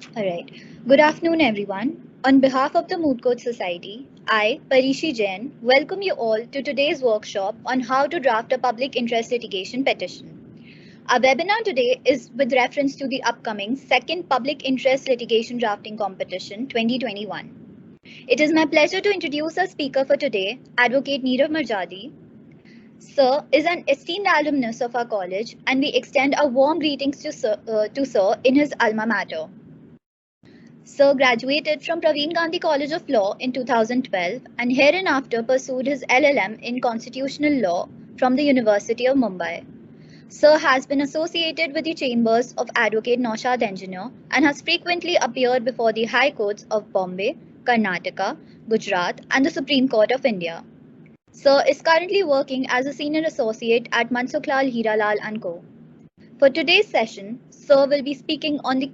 All right. Good afternoon, everyone. On behalf of the Mood Court Society, I, Parishi Jain, welcome you all to today's workshop on how to draft a public interest litigation petition. Our webinar today is with reference to the upcoming second Public Interest Litigation Drafting Competition 2021. It is my pleasure to introduce our speaker for today, Advocate Neerav Marjadi. Sir is an esteemed alumnus of our college, and we extend our warm greetings to Sir in his alma mater. Sir graduated from Praveen Gandhi College of Law in 2012 and hereinafter pursued his LLM in Constitutional Law from the University of Mumbai. Sir has been associated with the chambers of Advocate Naushad Engineer and has frequently appeared before the High Courts of Bombay, Karnataka, Gujarat, and the Supreme Court of India. Sir is currently working as a senior associate at Mansuklal Hiralal and Co. For today's session, Sir will be speaking on the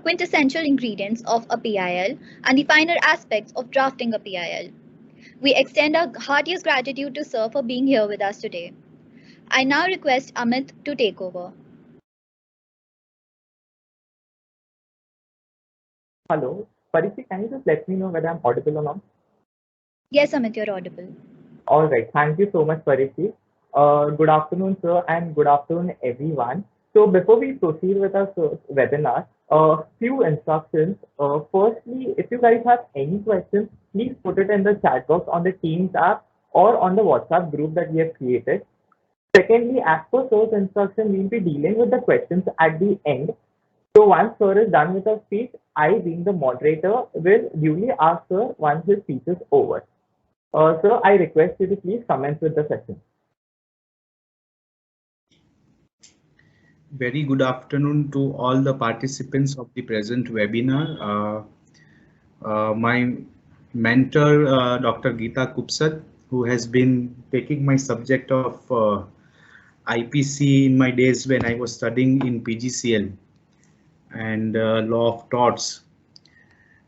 quintessential ingredients of a PIL and the finer aspects of drafting a PIL. We extend our heartiest gratitude to Sir for being here with us today. I now request Amit to take over. Hello, Parishi, can you just let me know whether I'm audible or not? Yes, Amit, you're audible. All right, thank you so much, Parishi. Good afternoon, sir, and good afternoon, everyone. So before we proceed with our webinar, a few instructions. Firstly, if you guys have any questions, please put it in the chat box on the Teams app or on the WhatsApp group that we have created. Secondly, as per sir's instruction, we'll be dealing with the questions at the end. So once sir is done with his speech, I, being the moderator, will duly ask sir once his speech is over. Sir, I request you to please commence with the session. Very good afternoon to all the participants of the present webinar. My mentor, Dr. Geeta Kupsat, who has been taking my subject of IPC in my days when I was studying in PGCL and law of torts.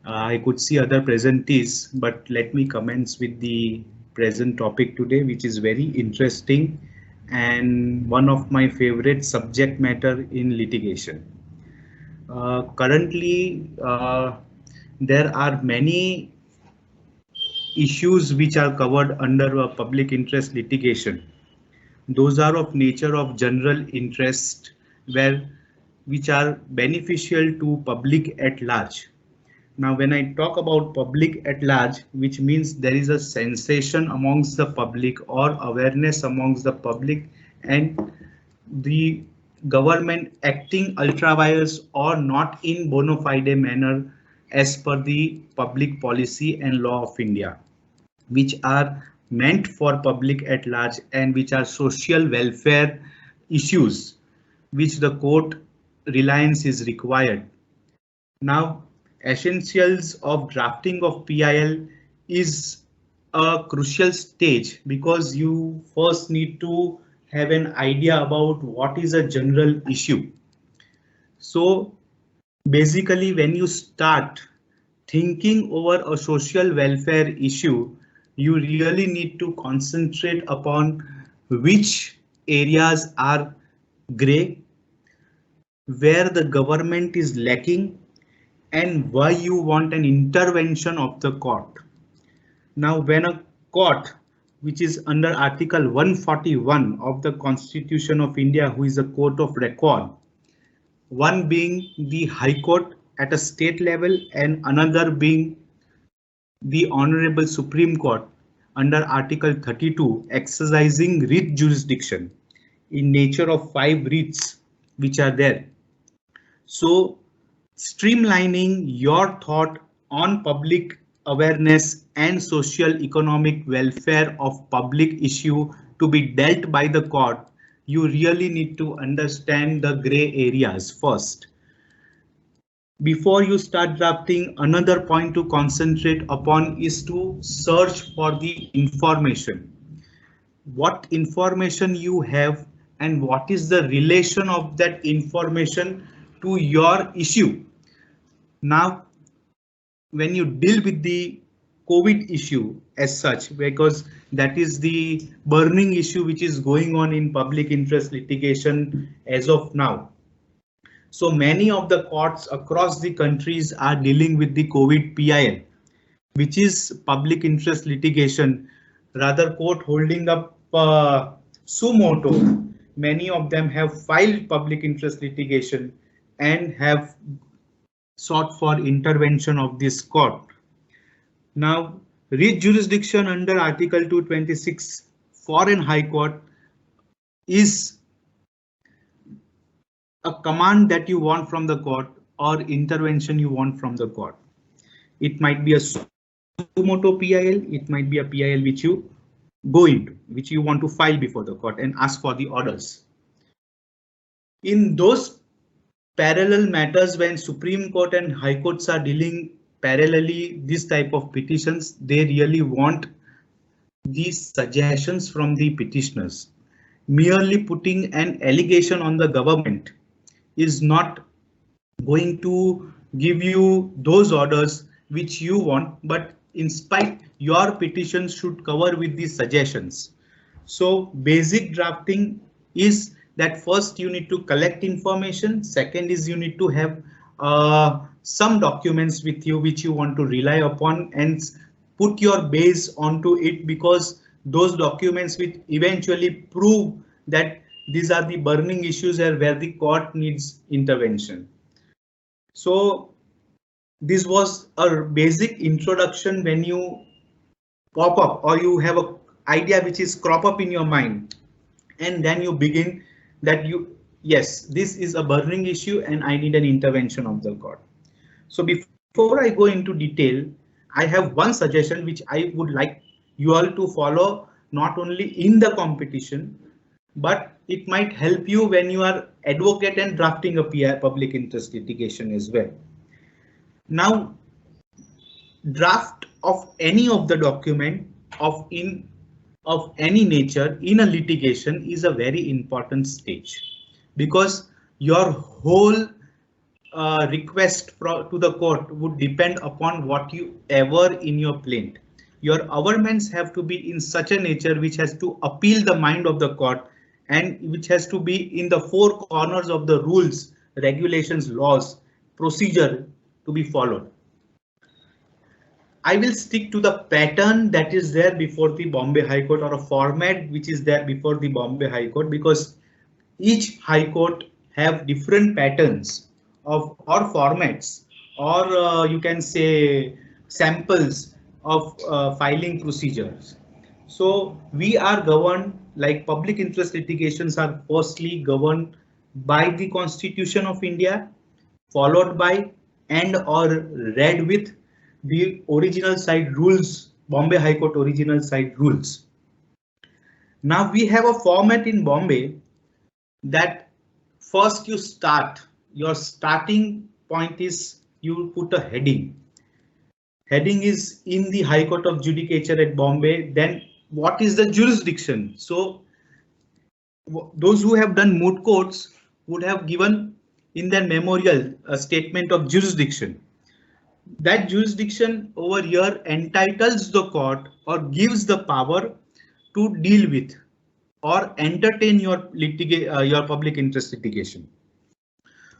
I could see other presentees, but let me commence with the present topic today, which is very interesting and one of my favorite subject matter in litigation. Currently, there are many issues which are covered under a public interest litigation. Those are of nature of general interest, which are beneficial to public at large. Now, when I talk about public at large, which means there is a sensation amongst the public or awareness amongst the public and the government acting ultra vires or not in bona fide manner as per the public policy and law of India, which are meant for public at large and which are social welfare issues, which the court reliance is required. Now, essentials of drafting of PIL is a crucial stage because you first need to have an idea about what is a general issue. So basically, when you start thinking over a social welfare issue, you really need to concentrate upon which areas are gray, where the government is lacking, and why you want an intervention of the court. Now, when a court, which is under Article 141 of the Constitution of India, who is a court of record, one being the High Court at a state level and another being the Honorable Supreme Court under Article 32, exercising writ jurisdiction in nature of 5 writs which are there. So, streamlining your thought on public awareness and social economic welfare of public issue to be dealt by the court, you really need to understand the gray areas first. Before you start drafting, another point to concentrate upon is to search for the information. What information you have and what is the relation of that information to your issue. Now, when you deal with the COVID issue as such, because that is the burning issue which is going on in public interest litigation as of now. So many of the courts across the countries are dealing with the COVID PIL, which is public interest litigation, rather court holding up suo motu. Many of them have filed public interest litigation and have sought for intervention of this court. Now, writ jurisdiction under Article 226 Foreign High Court is a command that you want from the court or intervention you want from the court. It might be a suo motu PIL, it might be a PIL which you go into, which you want to file before the court and ask for the orders. In those parallel matters, when Supreme Court and High Courts are dealing parallelly this type of petitions, they really want these suggestions from the petitioners. Merely putting an allegation on the government is not going to give you those orders which you want, but in spite your petition should cover with these suggestions. So basic drafting is that first you need to collect information. Second is you need to have some documents with you which you want to rely upon and put your base onto it, because those documents will eventually prove that these are the burning issues where the court needs intervention. So this was a basic introduction when you pop up or you have an idea which is crop up in your mind, and then you begin that yes, this is a burning issue and I need an intervention of the court. So before I go into detail, I have one suggestion which I would like you all to follow, not only in the competition, but it might help you when you are advocate and drafting a public interest litigation as well. Now, draft of any of the document of any nature in a litigation is a very important stage, because your whole request to the court would depend upon what you ever in your plaint. Your averments have to be in such a nature which has to appeal the mind of the court and which has to be in the four corners of the rules, regulations, laws, procedure to be followed. I will stick to the pattern that is there before the Bombay High Court, or a format which is there before the Bombay High Court, because each High Court have different patterns of or formats, or you can say samples of filing procedures. So we are governed, like public interest litigations are firstly governed by the Constitution of India, followed by and or read with the original side rules, Bombay High Court original side rules. Now we have a format in Bombay that first you start, your starting point is you put a heading. Heading is in the High Court of Judicature at Bombay. Then what is the jurisdiction? So those who have done moot courts would have given in their memorial a statement of jurisdiction. That jurisdiction over here entitles the court or gives the power to deal with or entertain your public interest litigation.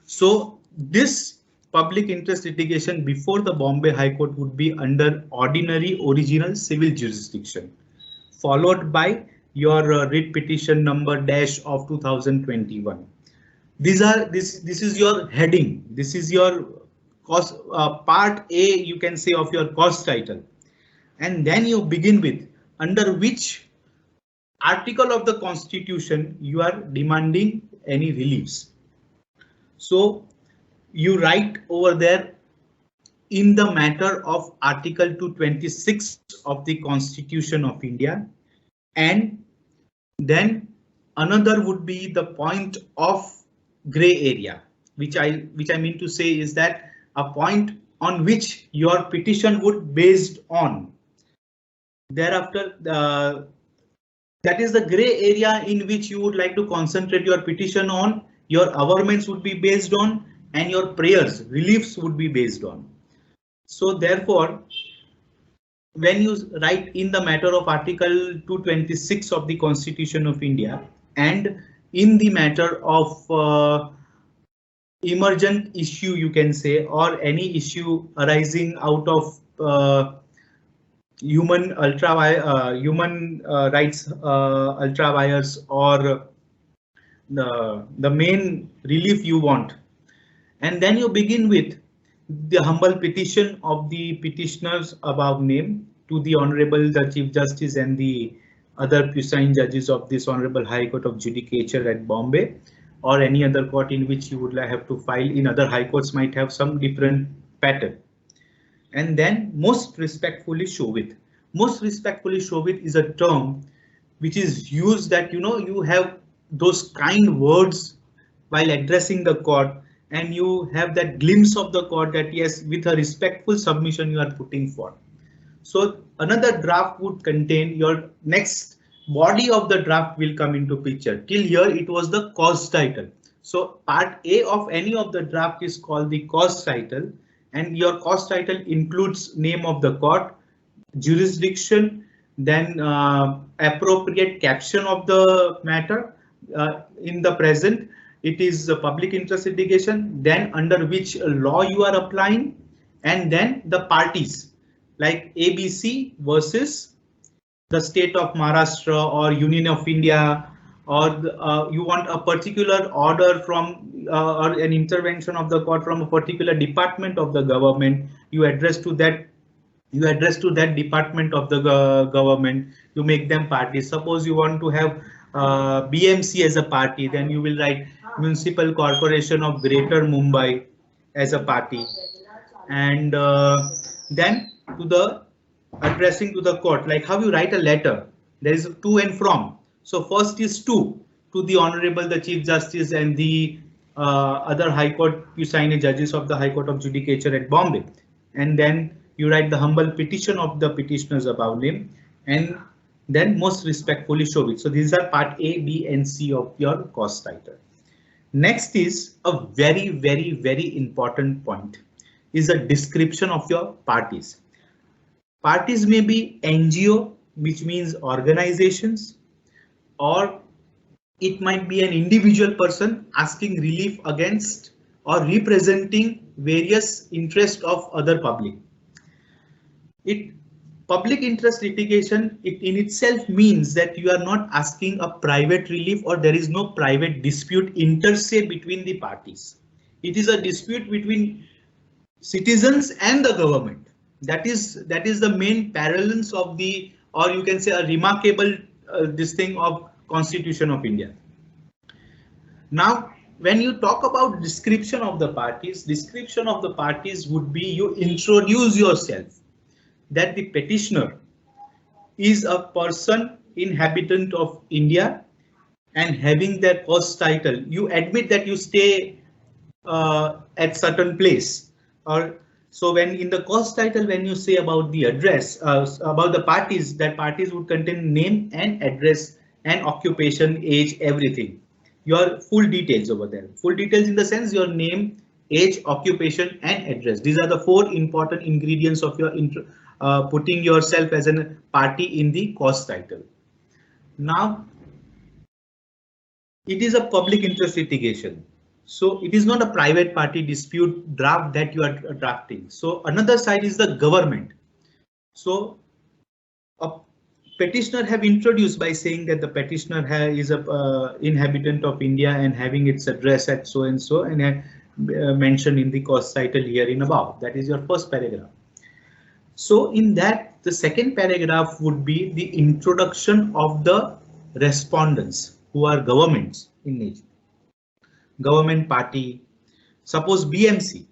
So this public interest litigation before the Bombay High Court would be under ordinary original civil jurisdiction, followed by your writ petition number dash of 2021. This is your heading. This is your cost, part A, you can say, of your cost title, and then you begin with under which article of the Constitution you are demanding any reliefs. So you write over there in the matter of Article 226 of the Constitution of India, and then another would be the point of gray area, which I mean to say is that a point on which your petition would based on. Thereafter, that is the gray area in which you would like to concentrate your petition on, your averments would be based on, and your prayers, reliefs would be based on. So therefore, when you write in the matter of Article 226 of the Constitution of India and in the matter of emergent issue, you can say, or any issue arising out of human rights ultra wires, or the main relief you want. And then you begin with the humble petition of the petitioners above named to the Honorable the Chief Justice and the other puisne judges of this Honorable High Court of Judicature at Bombay, or any other court in which you would have to file. In other high courts might have some different pattern. And then most respectfully showeth. Most respectfully showeth is a term which is used that, you know, you have those kind words while addressing the court, and you have that glimpse of the court that yes, with a respectful submission you are putting forth. So another draft would contain your next body of the draft will come into picture. Till here it was the cause title. So part A of any of the draft is called the cause title, and your cause title includes name of the court, jurisdiction, then appropriate caption of the matter. In the present, it is a public interest litigation, then under which law you are applying, and then the parties like ABC versus the state of Maharashtra or Union of India, or you want a particular order from or an intervention of the court from a particular department of the government, you address to that department of the government, you make them parties. Suppose you want to have BMC as a party, then you will write Municipal Corporation of Greater Mumbai as a party, and then to the addressing to the court, like how you write a letter, there is a to and from. So first is to the Honorable the Chief Justice and the other High Court puisne judges of the High Court of Judicature at Bombay, and then you write the humble petition of the petitioners above name, and then most respectfully show it. So these are part A, B, and C of your cause title. Next is a very, very, very important point, is a description of your parties. Parties may be NGO, which means organizations, or it might be an individual person asking relief against or representing various interests of other public. Public interest litigation, it in itself means that you are not asking a private relief, or there is no private dispute inter se between the parties. It is a dispute between citizens and the government. That is the main parallels of the, or you can say a remarkable this thing of Constitution of India. Now, when you talk about description of the parties would be you introduce yourself, that the petitioner is a person inhabitant of India and having their cause title. You admit that you stay at certain place, or so when in the cause title, when you say about the address, about the parties, that parties would contain name and address and occupation, age, everything. Your full details over there. Full details in the sense your name, age, occupation, and address. These are the four important ingredients of your putting yourself as a party in the cause title. Now, it is a public interest litigation. So it is not a private party dispute draft that you are drafting. So another side is the government. So a petitioner have introduced by saying that the petitioner is a inhabitant of India and having its address at so and so, and mentioned in the cause title here in above. That is your first paragraph. So in that, the second paragraph would be the introduction of the respondents who are governments in nature. Government party, suppose BMC,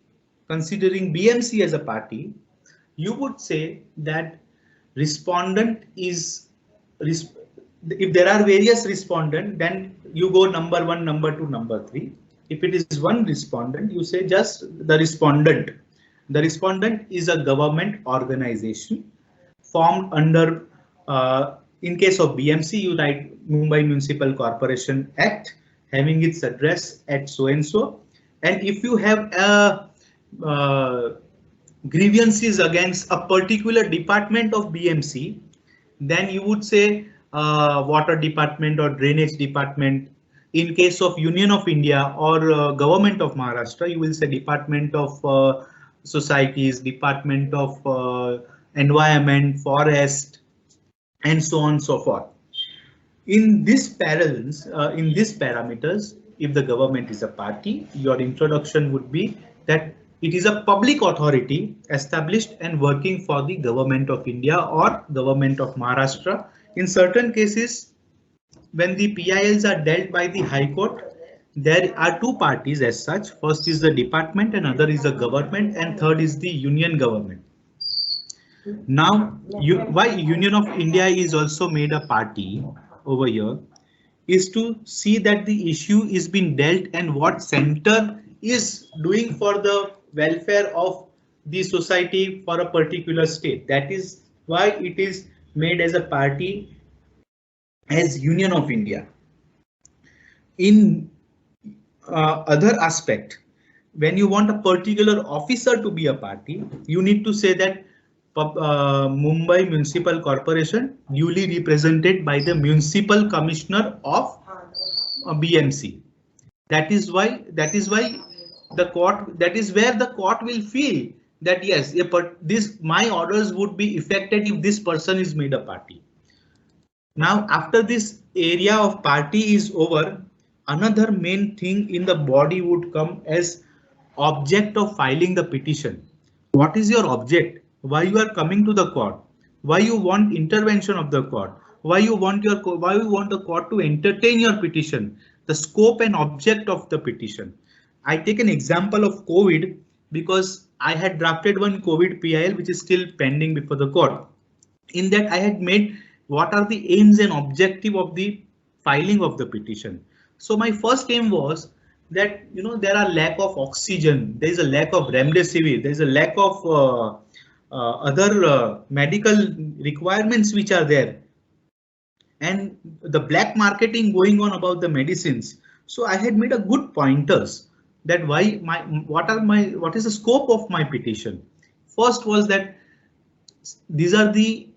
considering BMC as a party, you would say that respondent is, if there are various respondent, then you go number 1, number 2, number 3. If it is one respondent, you say just the respondent. The respondent is a government organization formed under, in case of BMC, you write Mumbai Municipal Corporation Act, having its address at so and so. And if you have grievances against a particular department of BMC, then you would say water department or drainage department. In case of Union of India or Government of Maharashtra, you will say Department of Societies, Department of Environment, Forest, and so on and so forth. In this parallels, in these parameters, if the government is a party, your introduction would be that it is a public authority established and working for the Government of India or Government of Maharashtra. In certain cases, when the PILs are dealt by the High Court, there are two parties as such. First is the department, and other is the government, and third is the union government. Now, why Union of India is also made a party over here is to see that the issue is being dealt and what center is doing for the welfare of the society for a particular state. That is why it is made as a party as Union of India. In other aspect, when you want a particular officer to be a party, you need to say that Mumbai Municipal Corporation duly represented by the Municipal Commissioner of BMC. That is why the court, that is where the court will feel that yes, my orders would be effected if this person is made a party. Now, after this area of party is over, another main thing in the body would come as object of filing the petition. What is your object? Why you are coming to the court? Why you want intervention of the court? Why you want the court to entertain your petition? The scope and object of the petition. I take an example of COVID because I had drafted one COVID PIL which is still pending before the court. In that I had made what are the aims and objective of the filing of the petition. So my first aim was that there are lack of oxygen, there is a lack of remdesivir, there is a lack of other medical requirements which are there, and the black marketing going on about the medicines. So I had made a good pointers that what is the scope of my petition. First was that these are the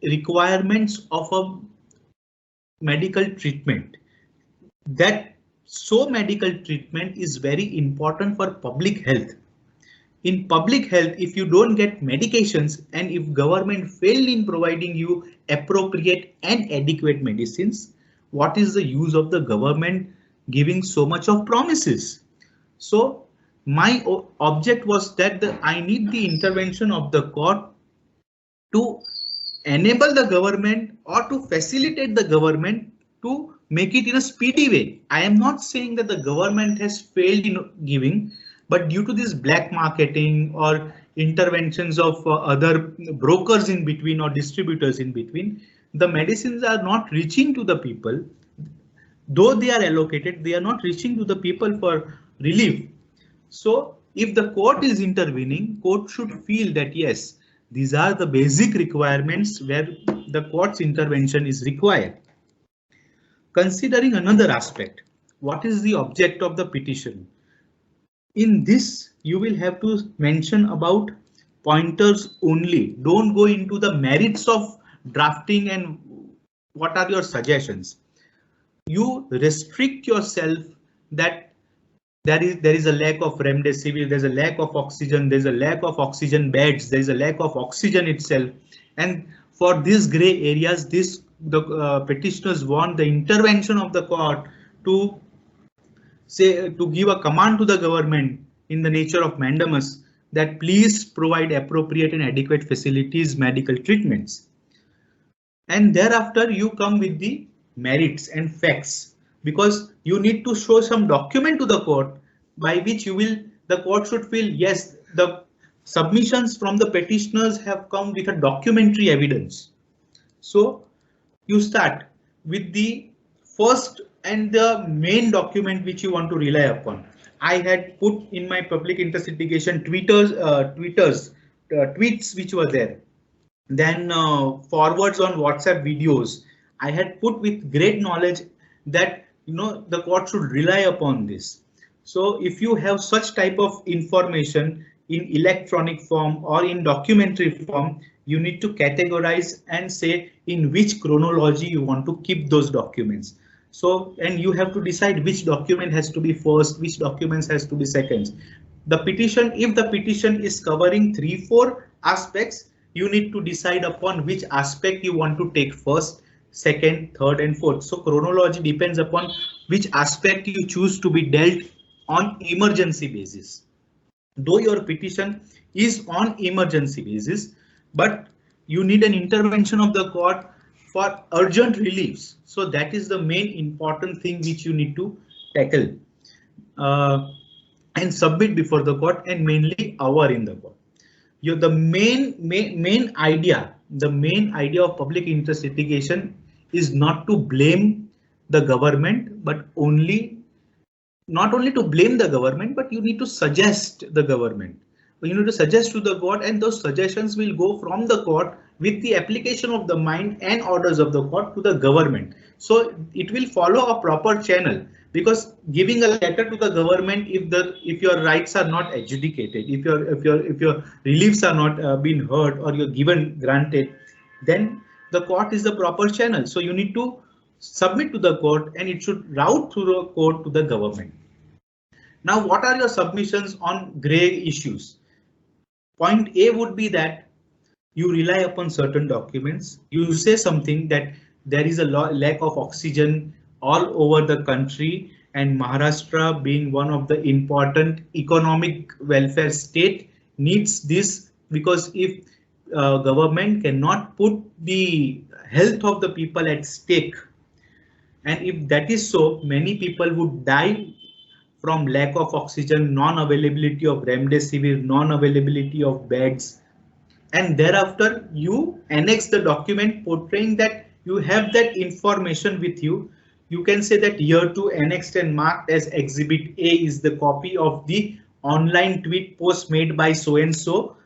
requirements of a medical treatment. That medical treatment is very important for public health. In public health, if you don't get medications and if government failed in providing you appropriate and adequate medicines, what is the use of the government giving so much of promises? So my object was that I need the intervention of the court to enable the government or to facilitate the government to make it in a speedy way. I am not saying that the government has failed in giving, but due to this black marketing or interventions of other brokers in between or distributors in between, the medicines are not reaching to the people. Though they are allocated, they are not reaching to the people for relief. So if the court is intervening, court should feel that yes, these are the basic requirements where the court's intervention is required. Considering another aspect, what is the object of the petition? In this, you will have to mention about pointers only. Don't go into the merits of drafting and what are your suggestions. You restrict yourself that there is a lack of remdesivir, there's a lack of oxygen, there's a lack of oxygen beds, there's a lack of oxygen itself. And for these grey areas, the petitioners want the intervention of the court to give a command to the government in the nature of mandamus that please provide appropriate and adequate facilities, medical treatments. And thereafter you come with the merits and facts, because you need to show some document to the court by which the court should feel yes, the submissions from the petitioners have come with a documentary evidence. So you start with the first and the main document which you want to rely upon. I had put in my public interest litigation tweets which were there. Then forwards on WhatsApp videos. I had put with great knowledge that the court should rely upon this. So if you have such type of information in electronic form or in documentary form, you need to categorize and say in which chronology you want to keep those documents. So, and you have to decide which document has to be first, which documents has to be second. The petition, if the petition is covering 3-4 aspects, you need to decide upon which aspect you want to take first, second, third, and fourth. So chronology depends upon which aspect you choose to be dealt on emergency basis. Though your petition is on emergency basis, but you need an intervention of the court for urgent reliefs. So that is the main important thing which you need to tackle and submit before the court, and mainly hour in the court. The main idea of public interest litigation is not to blame the government, but not only to blame the government, but you need to suggest the government. You need to suggest to the court, and those suggestions will go from the court with the application of the mind and orders of the court to the government. So it will follow a proper channel, because giving a letter to the government, if your rights are not adjudicated, if your reliefs are not being heard or you're given granted, then the court is the proper channel. So you need to submit to the court, and it should route through the court to the government. Now, what are your submissions on grey issues? Point A would be that you rely upon certain documents. You say something that there is a lack of oxygen all over the country, and Maharashtra, being one of the important economic welfare state, needs this, because if government cannot put the health of the people at stake, and if that is so, many people would die from lack of oxygen, non-availability of remdesivir, non-availability of beds, and thereafter you annex the document portraying that you have that information with you. You can say that here to annexed and marked as Exhibit A is the copy of the online tweet post made by so and so,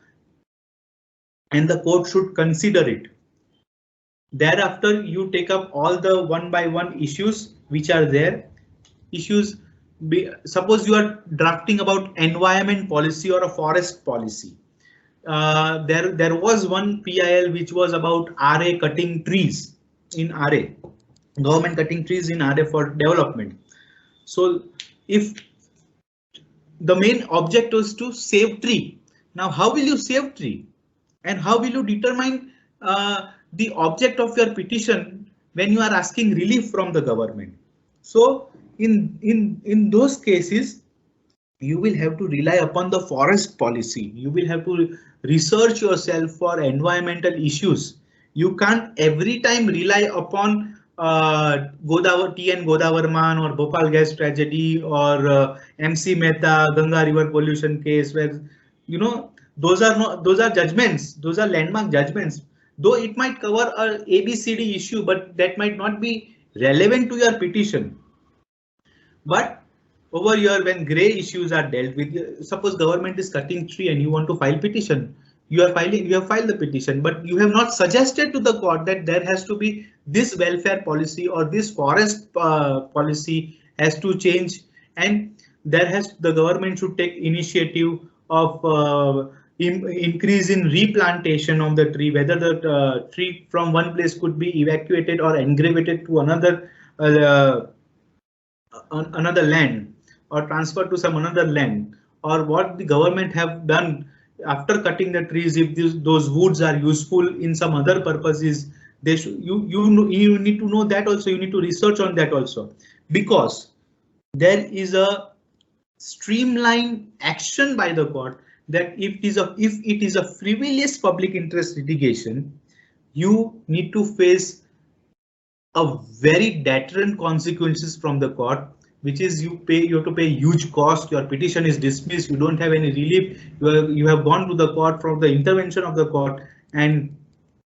and the court should consider it. Thereafter, you take up all the one by one issues which are there. Suppose you are drafting about environment policy or a forest policy. There was one PIL which was about RA cutting trees in RA, government cutting trees in RA for development. So if the main object was to save tree, now how will you save tree, and how will you determine the object of your petition when you are asking relief from the government? So in those cases, you will have to rely upon the forest policy. You will have to research yourself for environmental issues. You can't every time rely upon TN Godavarman or Bhopal gas tragedy or MC Mehta Ganga river pollution case, where those are judgments, those are landmark judgments. Though it might cover a ABCD issue, but that might not be relevant to your petition. But over here, when grey issues are dealt with, suppose government is cutting tree and you want to file petition, you have filed the petition, but you have not suggested to the court that there has to be this welfare policy or this forest policy has to change, and the government should take initiative of increase in replantation of the tree, whether the tree from one place could be evacuated or engravated to another land, or transferred to some another land, or what the government have done after cutting the trees. If those woods are useful in some other purposes, they should, you need to know that also. You need to research on that also, because there is a streamlined action by the court that if it is a frivolous public interest litigation, you need to face a very deterrent consequences from the court, which is you have to pay huge cost. Your petition is dismissed, you don't have any relief, you have gone to the court from the intervention of the court, and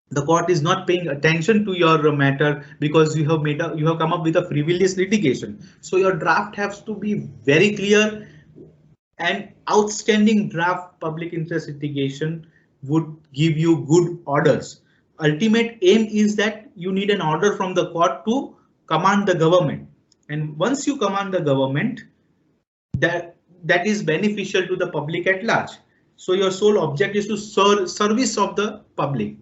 the court is not paying attention to your matter because you have come up with a frivolous litigation. So your draft has to be very clear, and outstanding draft public interest litigation would give you good orders. Ultimate aim is that you need an order from the court to command the government, and once you command the government, that is beneficial to the public at large. So your sole object is to serve service of the public.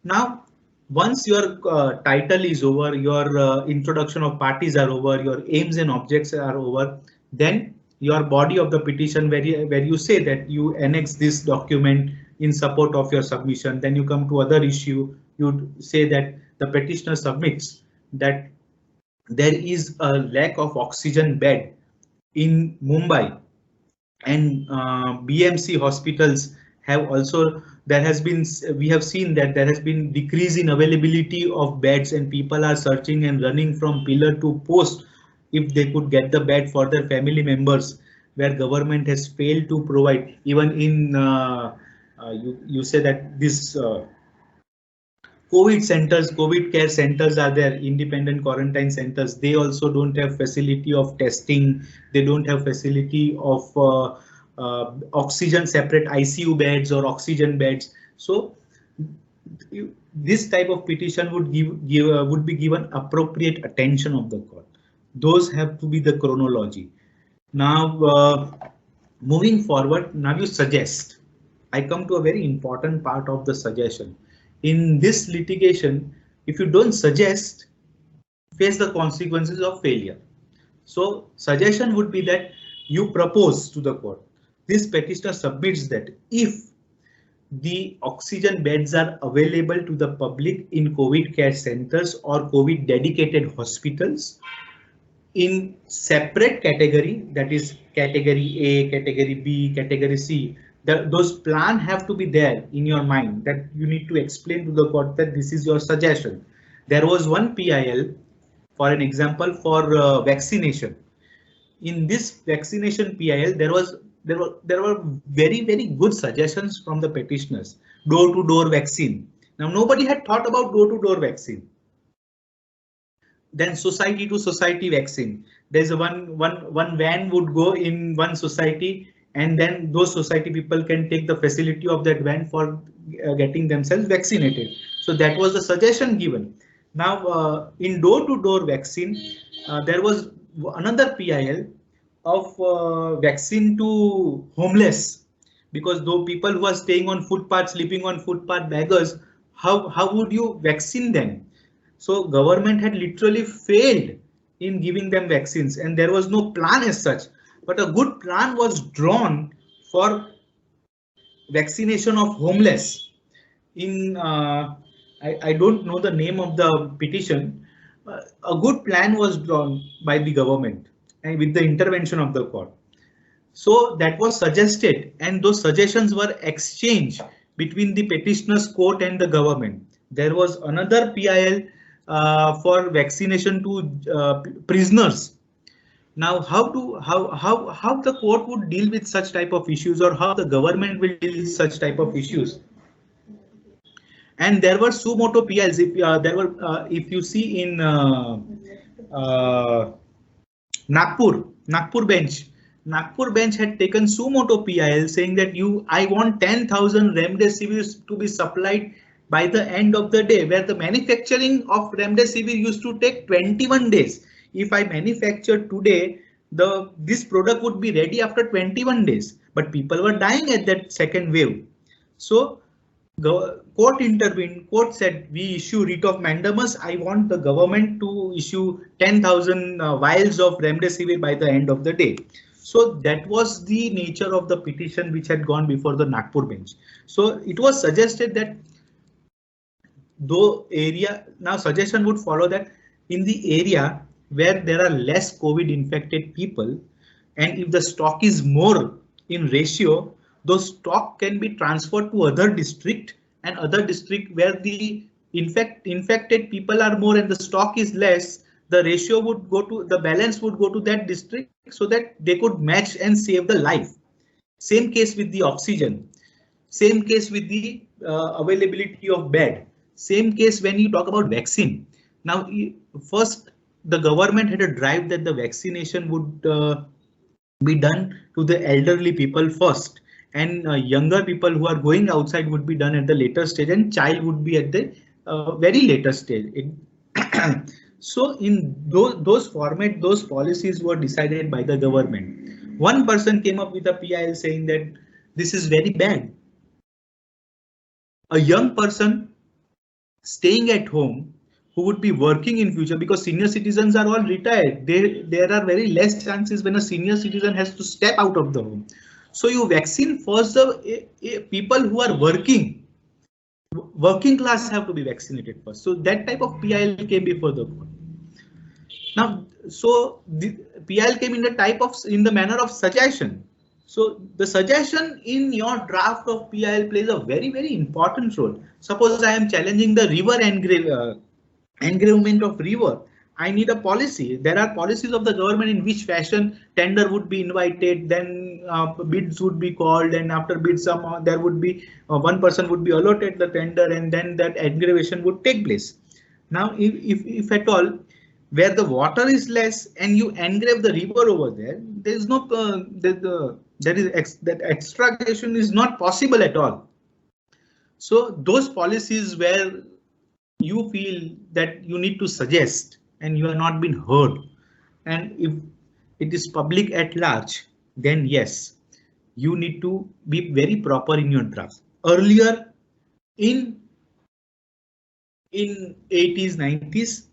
Now, once your title is over, your introduction of parties are over, your aims and objects are over, then your body of the petition where you say that you annex this document in support of your submission, then you come to other issue, you say that the petitioner submits that there is a lack of oxygen bed in Mumbai, and BMC hospitals have also, we have seen that there has been decrease in availability of beds, and people are searching and running from pillar to post if they could get the bed for their family members, where government has failed to provide. Even in you say that this COVID centers, COVID care centers are there, independent quarantine centers. They also don't have facility of testing. They don't have facility of oxygen, separate ICU beds or oxygen beds. So this type of petition would would be given appropriate attention of the court. Those have to be the chronology. Now, moving forward, now you suggest. I come to a very important part of the suggestion. In this litigation, if you don't suggest, face the consequences of failure. So suggestion would be that you propose to the court. This petitioner submits that if the oxygen beds are available to the public in COVID care centers or COVID dedicated hospitals in separate category, that is category A, category B, category C, those plans have to be there in your mind, that you need to explain to the court that this is your suggestion. There was one PIL, for an example, for vaccination. In this vaccination PIL, there were very good suggestions from the petitioners. Door-to-door vaccine. Now nobody had thought about door-to-door vaccine. Then society to society vaccine. There's a one van would go in one society, and then those society people can take the facility of that van for getting themselves vaccinated. So that was the suggestion given. Now in door-to-door vaccine, there was another PIL of vaccine to homeless, because though people who are staying on footpath, sleeping on footpath, beggars, how would you vaccine them? So government had literally failed in giving them vaccines, and there was no plan as such. But a good plan was drawn for vaccination of homeless. In I don't know the name of the petition. A good plan was drawn by the government and with the intervention of the court. So that was suggested, and those suggestions were exchanged between the petitioner's court and the government. There was another PIL for vaccination to prisoners. Now, how the court would deal with such type of issues, or how the government will deal with such type of issues? And there were suo motu PILs. If you see in Nagpur bench had taken suo motu PIL saying that I want 10,000 remdesivir to be supplied by the end of the day, where the manufacturing of remdesivir used to take 21 days. If I manufacture today, this product would be ready after 21 days, but people were dying at that second wave. So the court intervened. Court said, we issue writ of mandamus. I want the government to issue 10,000 vials of remdesivir by the end of the day. So that was the nature of the petition which had gone before the Nagpur bench. So it was suggested that now suggestion would follow that in the area where there are less COVID infected people, and if the stock is more in ratio, those stock can be transferred to other district, and other district where the infected people are more and the stock is less, the ratio would go to, the balance would go to that district so that they could match and save the life. Same case with the oxygen, same case with the availability of bed, same case when you talk about vaccine. Now, first, the government had a drive that the vaccination would be done to the elderly people first, and younger people who are going outside would be done at the later stage, and child would be at the very later stage. So in those format, those policies were decided by the government. One person came up with a PIL saying that this is very bad. A young person staying at home, who would be working in future, because senior citizens are all retired. There are very less chances when a senior citizen has to step out of the home. So you vaccine first the people who are working class have to be vaccinated first. So that type of PIL came before the court. Now, so the PIL came in the manner of suggestion. So the suggestion in your draft of PIL plays a very important role. Suppose I am challenging the river engravement of river. I need a policy. There are policies of the government in which fashion tender would be invited, then bids would be called, and after bids there would be one person would be allotted the tender, and then that engravation would take place. Now, if at all, where the water is less and you engrave the river over there, there is no that extraction is not possible at all. So those policies where you feel that you need to suggest and you are not been heard, and if it is public at large, then yes, you need to be very proper in your draft. Earlier in 80s, 90s,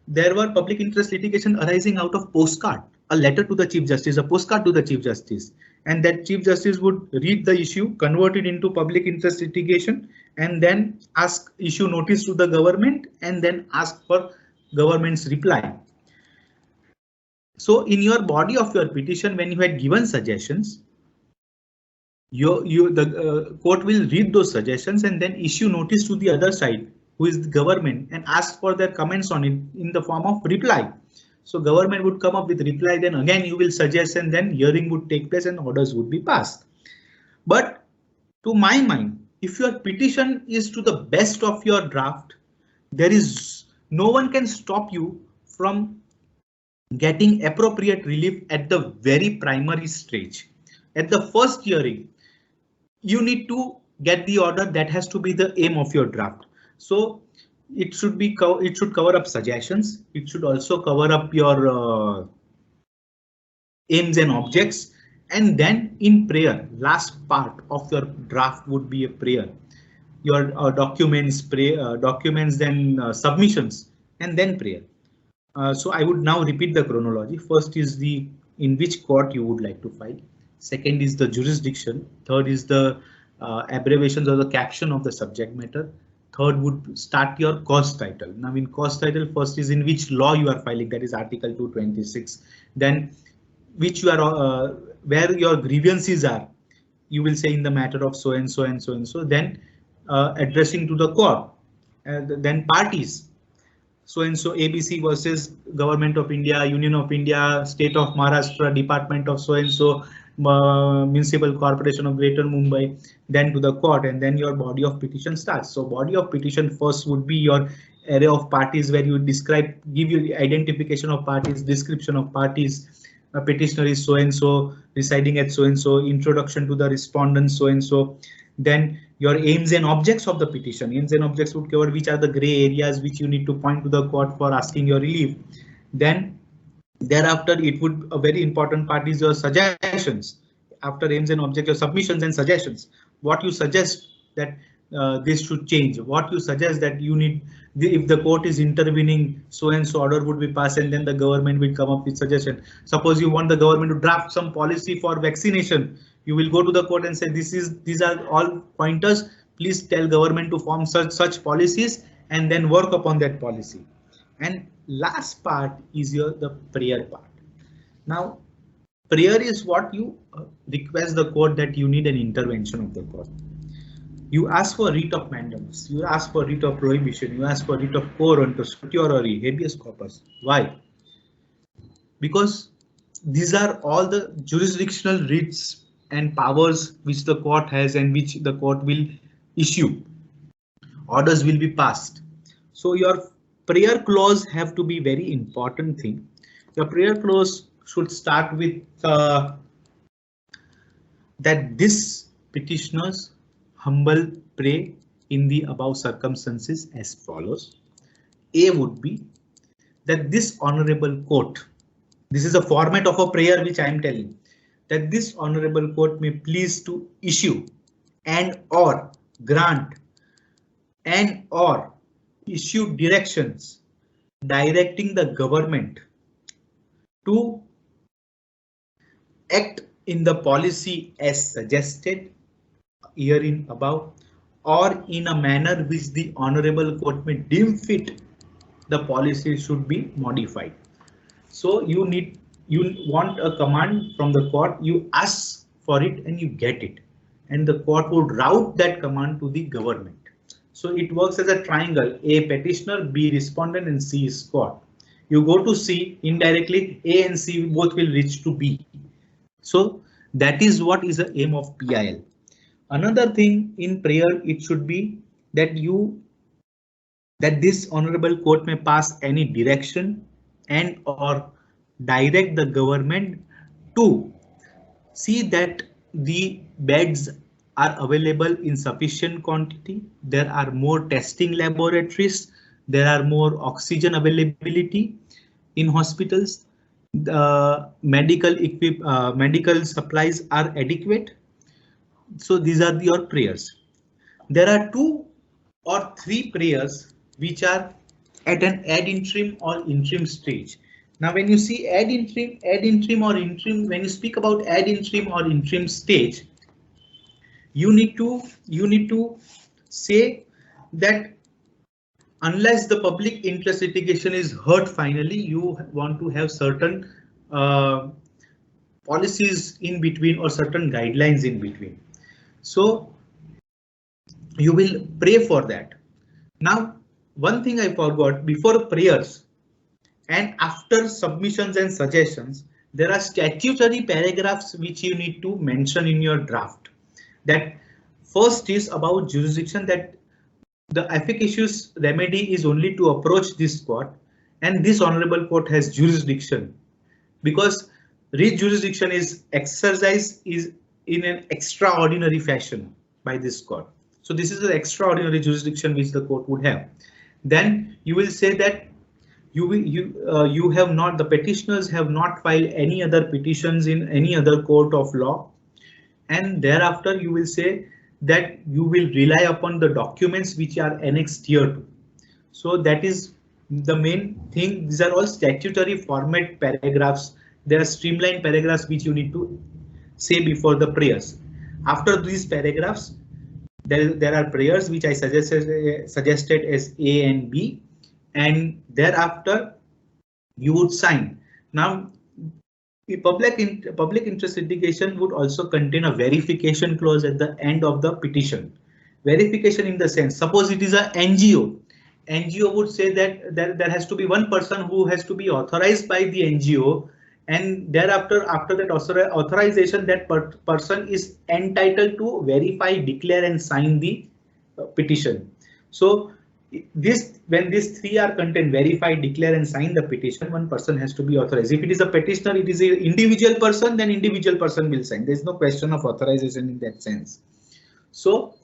there were public interest litigation arising out of postcard, a letter to the Chief Justice, a postcard to the Chief Justice, and that Chief Justice would read the issue, convert it into public interest litigation, and then issue notice to the government, and then ask for government's reply. So in your body of your petition, when you had given suggestions, the court will read those suggestions and then issue notice to the other side, who is the government, and ask for their comments on it in the form of reply. So government would come up with reply, then again you will suggest, and then hearing would take place and orders would be passed. But to my mind, if your petition is to the best of your draft, there is no one can stop you from getting appropriate relief at the very primary stage. At the first hearing, you need to get the order. That has to be the aim of your draft. So it should cover up suggestions. It should also cover up your aims and objects. And then in prayer, last part of your draft would be a prayer. Your documents, then submissions, and then prayer. So I would now repeat the chronology. First is in which court you would like to file. Second is the jurisdiction. Third is the abbreviations or the caption of the subject matter. Third would start your cause title. Now in cause title, first is in which law you are filing, that is Article 226. Then which you are where your grievances are. You will say in the matter of so and so and so and so. Then addressing to the court. Then parties. So and so ABC versus Government of India, Union of India, State of Maharashtra, Department of so and so, Municipal Corporation of Greater Mumbai, then to the court, and then your body of petition starts. So body of petition first would be your array of parties, where you give you identification of parties, description of parties, petitioner is so and so, residing at so and so, introduction to the respondent so and so. Then your aims and objects of the petition. Aims and objects would cover which are the grey areas which you need to point to the court for asking your relief. Then thereafter, it would a very important part is your suggestions. After aims and objects, your submissions and suggestions. What you suggest that this should change. What you suggest that you need, if the court is intervening, so and so order would be passed, and then the government will come up with suggestion. Suppose you want the government to draft some policy for vaccination. You will go to the court and say these are all pointers. Please tell government to form such policies and then work upon that policy. And last part is the prayer part. Now, prayer is what you request the court that you need an intervention of the court. You ask for writ of mandamus, you ask for writ of prohibition, you ask for writ of quo warranto, certiorari, habeas corpus. Why? Because these are all the jurisdictional writs and powers which the court has and which the court will issue. Orders will be passed. So your prayer clause have to be very important thing. Your prayer clause should start with that this petitioners humble pray in the above circumstances as follows. A would be that this honorable court, this is a format of a prayer which I am telling, that this honorable court may please to issue and or grant and or issue directions directing the government to act in the policy as suggested herein above, or in a manner which the Honorable Court may deem fit, the policy should be modified. So you want a command from the court, you ask for it and you get it, and the court would route that command to the government. So it works as a triangle: A petitioner, B respondent, and C is court. You go to C, indirectly A and C both will reach to B. So that is what is the aim of PIL. Another thing in prayer, it should be that this Honorable Court may pass any direction and or direct the government to see that the beds are available in sufficient quantity. There are more testing laboratories. There are more oxygen availability in hospitals. The medical supplies are adequate. So these are your prayers. There are 2 or 3 prayers which are at an ad interim or interim stage. Now, when you see ad interim or interim, when you speak about ad interim or interim stage, you need to say that unless the public interest litigation is heard finally, you want to have certain policies in between or certain guidelines in between. So you will pray for that. Now, one thing I forgot: before prayers and after submissions and suggestions, there are statutory paragraphs which you need to mention in your draft. That first is about jurisdiction, that the efficacious remedy is only to approach this court, and this Honorable Court has jurisdiction, because writ jurisdiction is exercised in an extraordinary fashion by this court. So this is an extraordinary jurisdiction which the court would have. Then you will say that you have not, the petitioners have not filed any other petitions in any other court of law, and thereafter you will say that you will rely upon the documents which are annexed here to. So that is the main thing. These are all statutory format paragraphs. There are streamlined paragraphs which you need to say before the prayers. After these paragraphs, there are prayers which I suggested as A and B, and thereafter you would sign. Now, the public interest litigation would also contain a verification clause at the end of the petition. Verification in the sense, suppose it is a NGO. NGO would say that there has to be one person who has to be authorized by the NGO, and thereafter, after that authorization, that person is entitled to verify, declare and sign the petition. So when these 3 are contained, verify, declare and sign the petition, one person has to be authorized. If it is a petitioner, it is an individual person, then individual person will sign. There is no question of authorization in that sense. So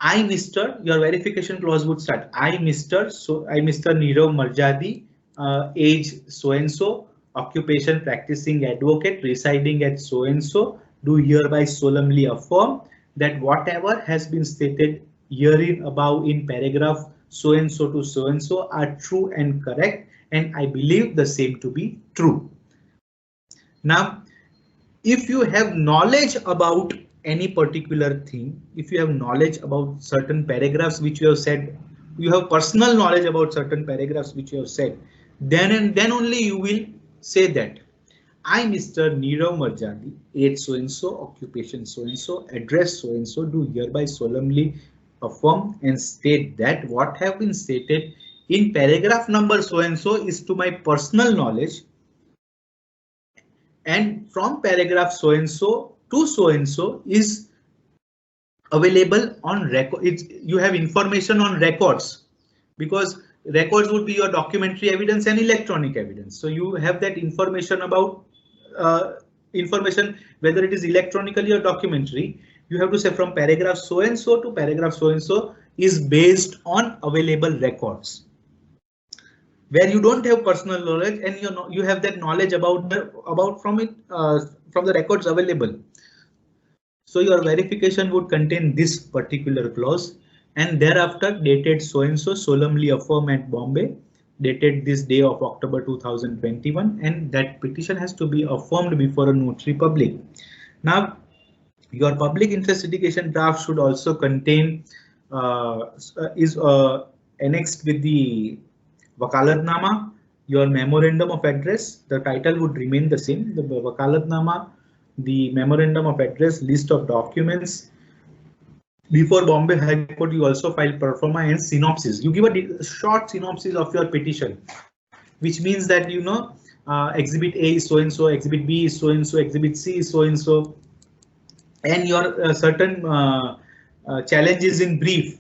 I, Mr. your verification clause would start. I, Mr. Nirav Marjadi, age so and so, occupation practicing advocate, residing at so and so, do hereby solemnly affirm that whatever has been stated herein above in paragraph so and so to so and so are true and correct, and I believe the same to be true. Now, if you have knowledge about any particular thing, if you have knowledge about certain paragraphs which you have said, you have personal knowledge about certain paragraphs which you have said, then only you will say that I, Mr. Nirav Marjadi, age so and so, occupation so and so, address so and so, do hereby solemnly affirm and state that what have been stated in paragraph number so and so is to my personal knowledge, and from paragraph so and so to so and so is available on record. You have information on records, because records would be your documentary evidence and electronic evidence. So you have that information about information, whether it is electronically or documentary. You have to say from paragraph so and so to paragraph so and so is based on available records. Where you don't have personal knowledge and you have that knowledge about from the records available. So your verification would contain this particular clause, and thereafter dated so and so, solemnly affirm at Bombay, dated this day of October 2021, and that petition has to be affirmed before a notary public. Now, your public interest litigation draft should also contain is annexed with the Wakalatnama, your memorandum of address. The title would remain the same. The Wakalatnama, the memorandum of address, list of documents. Before Bombay High Court, you also file pro forma and synopsis. You give a short synopsis of your petition, which means that Exhibit A is so and so, Exhibit B is so and so, Exhibit C is so and so, and your certain challenges in brief,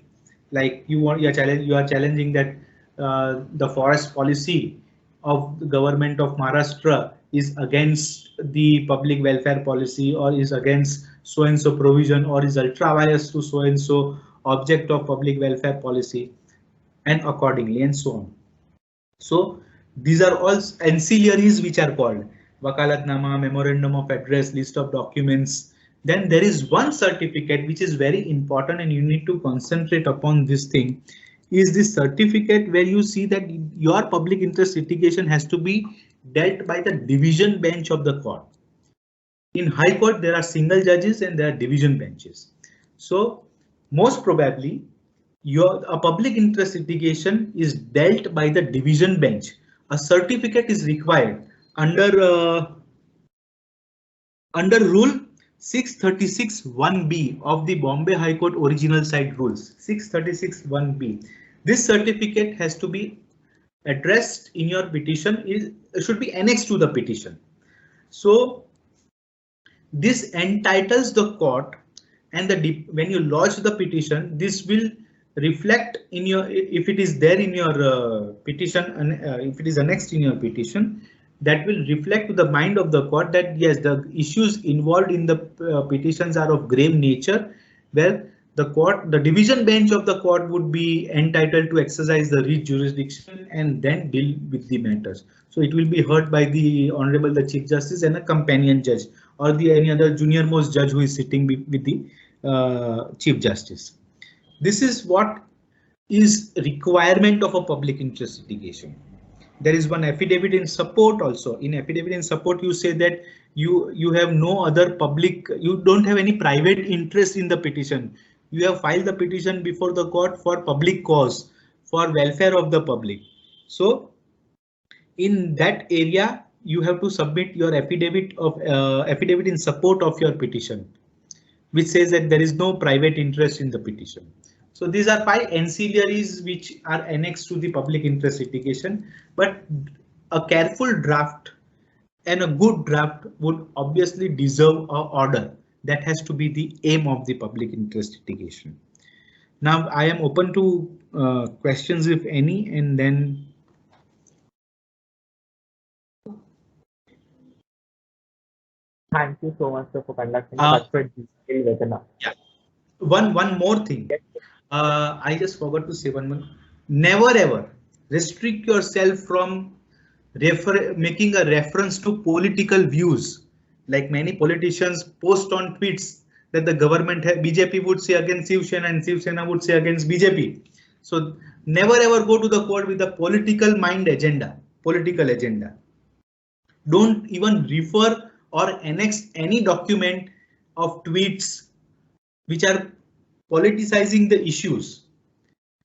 like you are challenging that the forest policy of the government of Maharashtra is against the public welfare policy, or is against so and so provision, or is ultra biased to so and so object of public welfare policy, and accordingly, and so on. So these are all ancillaries which are called Wakalatnama, memorandum of address, list of documents. Then there is one certificate which is very important, and you need to concentrate upon this thing, is this certificate where you see that your public interest litigation has to be dealt by the division bench of the court. In High Court, there are single judges and there are division benches. So most probably a public interest litigation is dealt by the division bench. A certificate is required under rule 636(1)(b) of the Bombay High Court original site rules. 636(1)(b). This certificate has to be addressed in your petition. It should be annexed to the petition. So this entitles the court, and when you lodge the petition, this will reflect in your, if it is there in your petition, and if it is annexed in your petition, that will reflect to the mind of the court that yes, the issues involved in the petitions are of grave nature, where the division bench of the court would be entitled to exercise the writ jurisdiction and then deal with the matters. So it will be heard by the Honorable the Chief Justice and a companion judge, or any other junior most judge who is sitting with the Chief Justice. This is what is requirement of a public interest litigation. There is one affidavit in support also. In affidavit in support, you say that you have no other public, you don't have any private interest in the petition. You have filed the petition before the court for public cause, for welfare of the public. So in that area, you have to submit your affidavit in support of your petition, which says that there is no private interest in the petition. So these are 5 ancillaries which are annexed to the public interest litigation, but a careful draft and a good draft would obviously deserve an order. That has to be the aim of the public interest litigation. Now I am open to questions if any, and then Thank you so much, sir, for conducting such a detailed webinar. Yeah. One more thing. I just forgot to say one more. Never ever restrict yourself from making a reference to political views. Like many politicians post on tweets that the government BJP would say against Shiv Sena and Shiv Sena would say against BJP. So never ever go to the court with a political agenda. Don't even refer or annex any document of tweets which are politicizing the issues,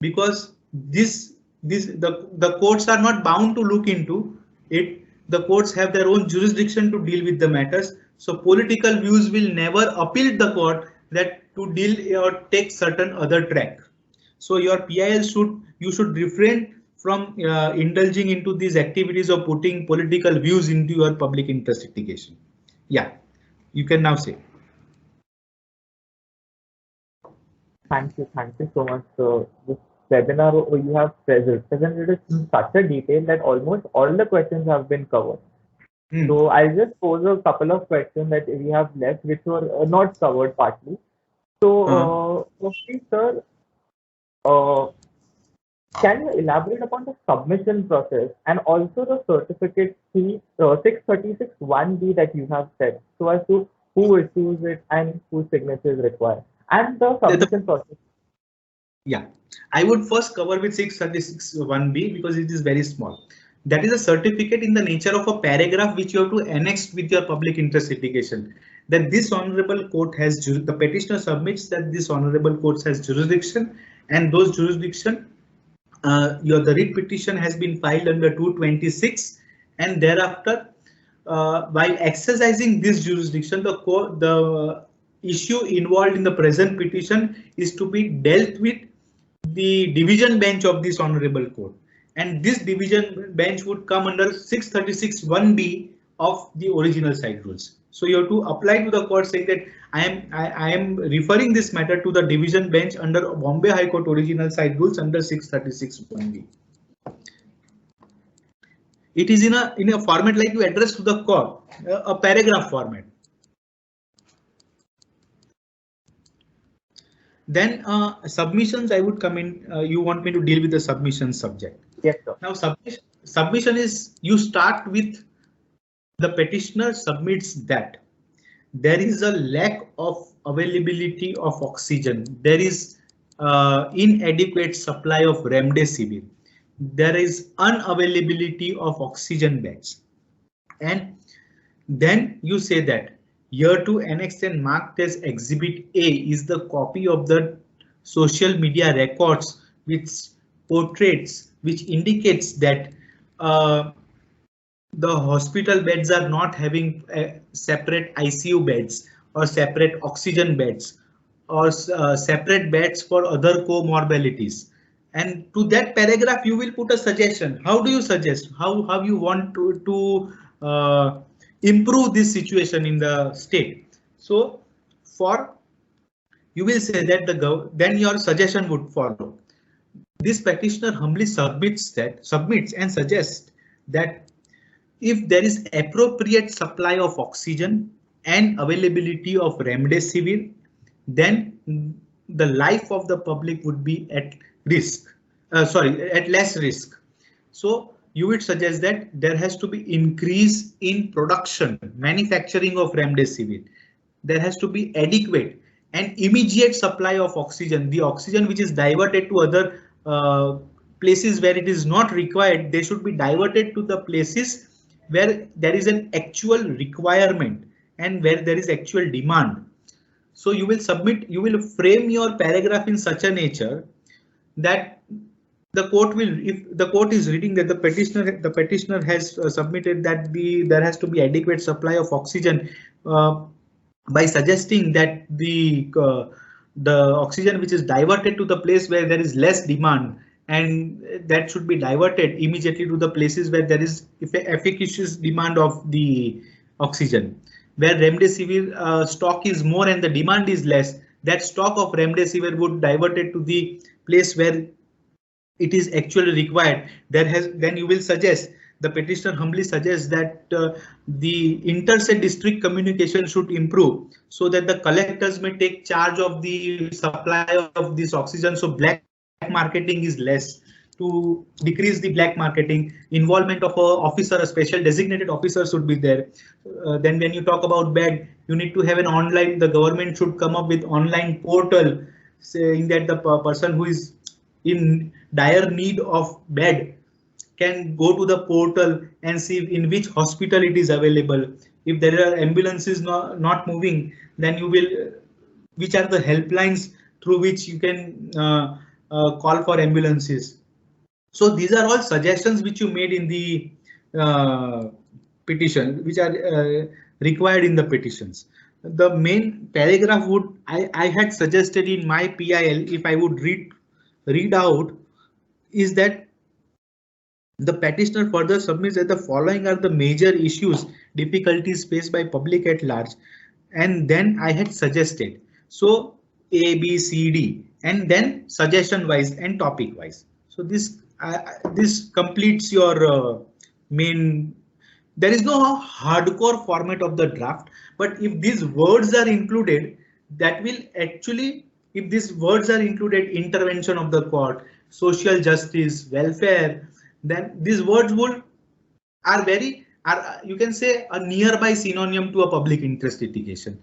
because the courts are not bound to look into it. The courts have their own jurisdiction to deal with the matters. So political views will never appeal the court that to deal or take certain other track. So your PIL you should refrain from indulging into these activities of putting political views into your public interest litigation. Yeah, you can now say. Thank you so much, sir. This webinar you have presented it in such a detail that almost all the questions have been covered. So I'll just pose a couple of questions that we have left, which were not covered partly. So, okay, sir, can you elaborate upon the submission process and also the certificate 636(1)(b) that you have said, so as to who issues it and whose signature is required, and the submission process? Yeah, I would first cover with 636(1)(b) because it is very small. That is a certificate in the nature of a paragraph which you have to annex with your public interest litigation. That this honorable court has, the petitioner submits that this honorable court has jurisdiction, and those jurisdiction, the writ petition has been filed under 226, and thereafter, while exercising this jurisdiction, the issue involved in the present petition is to be dealt with the division bench of this honorable court, and this division bench would come under 636(1)(b) of the original side rules. So you have to apply to the court saying that I am referring this matter to the division bench under Bombay High Court original side rules under 636(1)(b). It is in a format like you address to the court, a paragraph format. Then submissions, I would come in. You want me to deal with the submission subject? Yes, sir. Now submission is, you start with the petitioner submits that there is a lack of availability of oxygen. There is inadequate supply of remdesivir. There is unavailability of oxygen beds. And then you say that here to annex and marked as Exhibit A is the copy of the social media records which portraits, which indicates that the hospital beds are not having separate ICU beds or separate oxygen beds or separate beds for other comorbidities. And to that paragraph, you will put a suggestion. How do you suggest? How you want to improve this situation in the state? So you will say that then your suggestion would follow. This petitioner humbly submits and suggests that if there is appropriate supply of oxygen and availability of remdesivir, then the life of the public would be at risk. At less risk. So you would suggest that there has to be increase in production, manufacturing of remdesivir. There has to be adequate and immediate supply of oxygen. The oxygen which is diverted to other places where it is not required, they should be diverted to the places where there is an actual requirement and where there is actual demand. So you will frame your paragraph in such a nature that the court will, if the court is reading that the petitioner has submitted that there has to be adequate supply of oxygen, by suggesting that the oxygen which is diverted to the place where there is less demand, and that should be diverted immediately to the places where there is efficacious demand of the oxygen. Where remdesivir stock is more and the demand is less, that stock of remdesivir would divert it to the place where it is actually required. Then you will suggest, the petitioner humbly suggests that the interstate district communication should improve so that the collectors may take charge of the supply of this oxygen, so black marketing is less. To decrease the black marketing, involvement of a special designated officer should be there. Then when you talk about bed, you need to have an online, the government should come up with online portal saying that the person who is in dire need of bed can go to the portal and see in which hospital it is available. If there are ambulances not moving, then you will, which are the helplines through which you can call for ambulances. So these are all suggestions which you made in the petition, which are required in the petitions. The main paragraph would, I had suggested in my PIL, if I would read out, is that the petitioner further submits that the following are the major issues, difficulties faced by public at large, and then I had suggested. So A, B, C, D, and then suggestion wise and topic wise. So this completes your main. There is no hardcore format of the draft, but if these words are included, that will actually, if these words are included, intervention of the court, social justice, welfare, then these words are you can say a nearby synonym to a public interest litigation.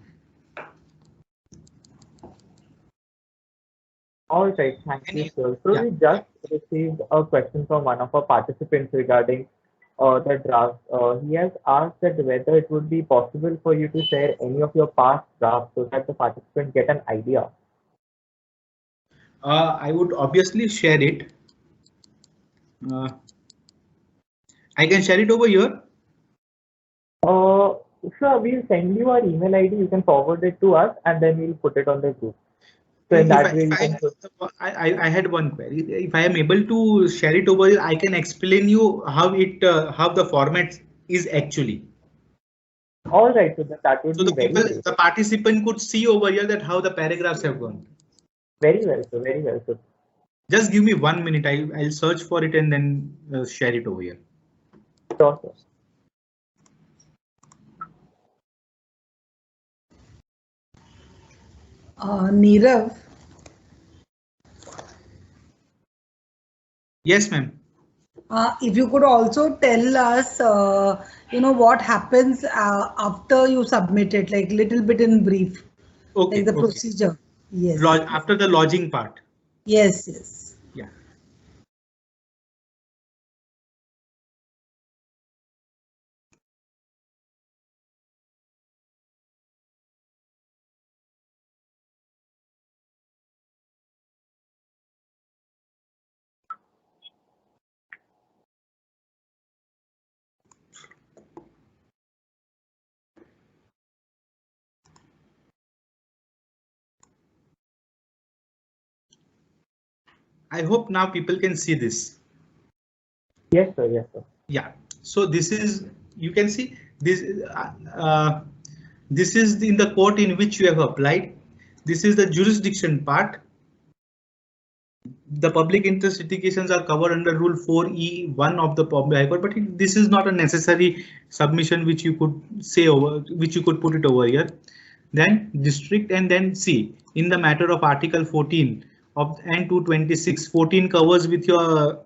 All right, thank you, And sir. So yeah, we just received a question from one of our participants regarding the draft. He has asked that whether it would be possible for you to share any of your past drafts so that the participants get an idea. I would obviously share it. Uh, I can share it over here. Uh, sure, we'll send you our email ID. You can forward it to us, and then we'll put it on the group. So in If that way, you can. I had one query. If I am able to share it over here, I can explain you how the format is actually. All right, so that would So be the very people, great. the participant could see over here that how the paragraphs have gone. Very well, sir. Very well, sir. Just give me 1 minute. I'll search for it and then share it over here. Sure, sir. Nirav, Yes, ma'am. if you could also tell us, what happens after you submit it, like little bit in brief, Okay. like the Okay. procedure. Yes. After the lodging part. Yes. Yes. Yeah. I hope now people can see this. Yes, sir. Yes, sir. Yeah. So this is, you can see this. This is in the court in which you have applied. This is the jurisdiction part. The public interest litigations are covered under Rule 4E1 of the Bombay High Court, but this is not a necessary submission which you could say over, which you could put it over here. Then district, and then see in the matter of Article 14 of and 226. 14 covers with your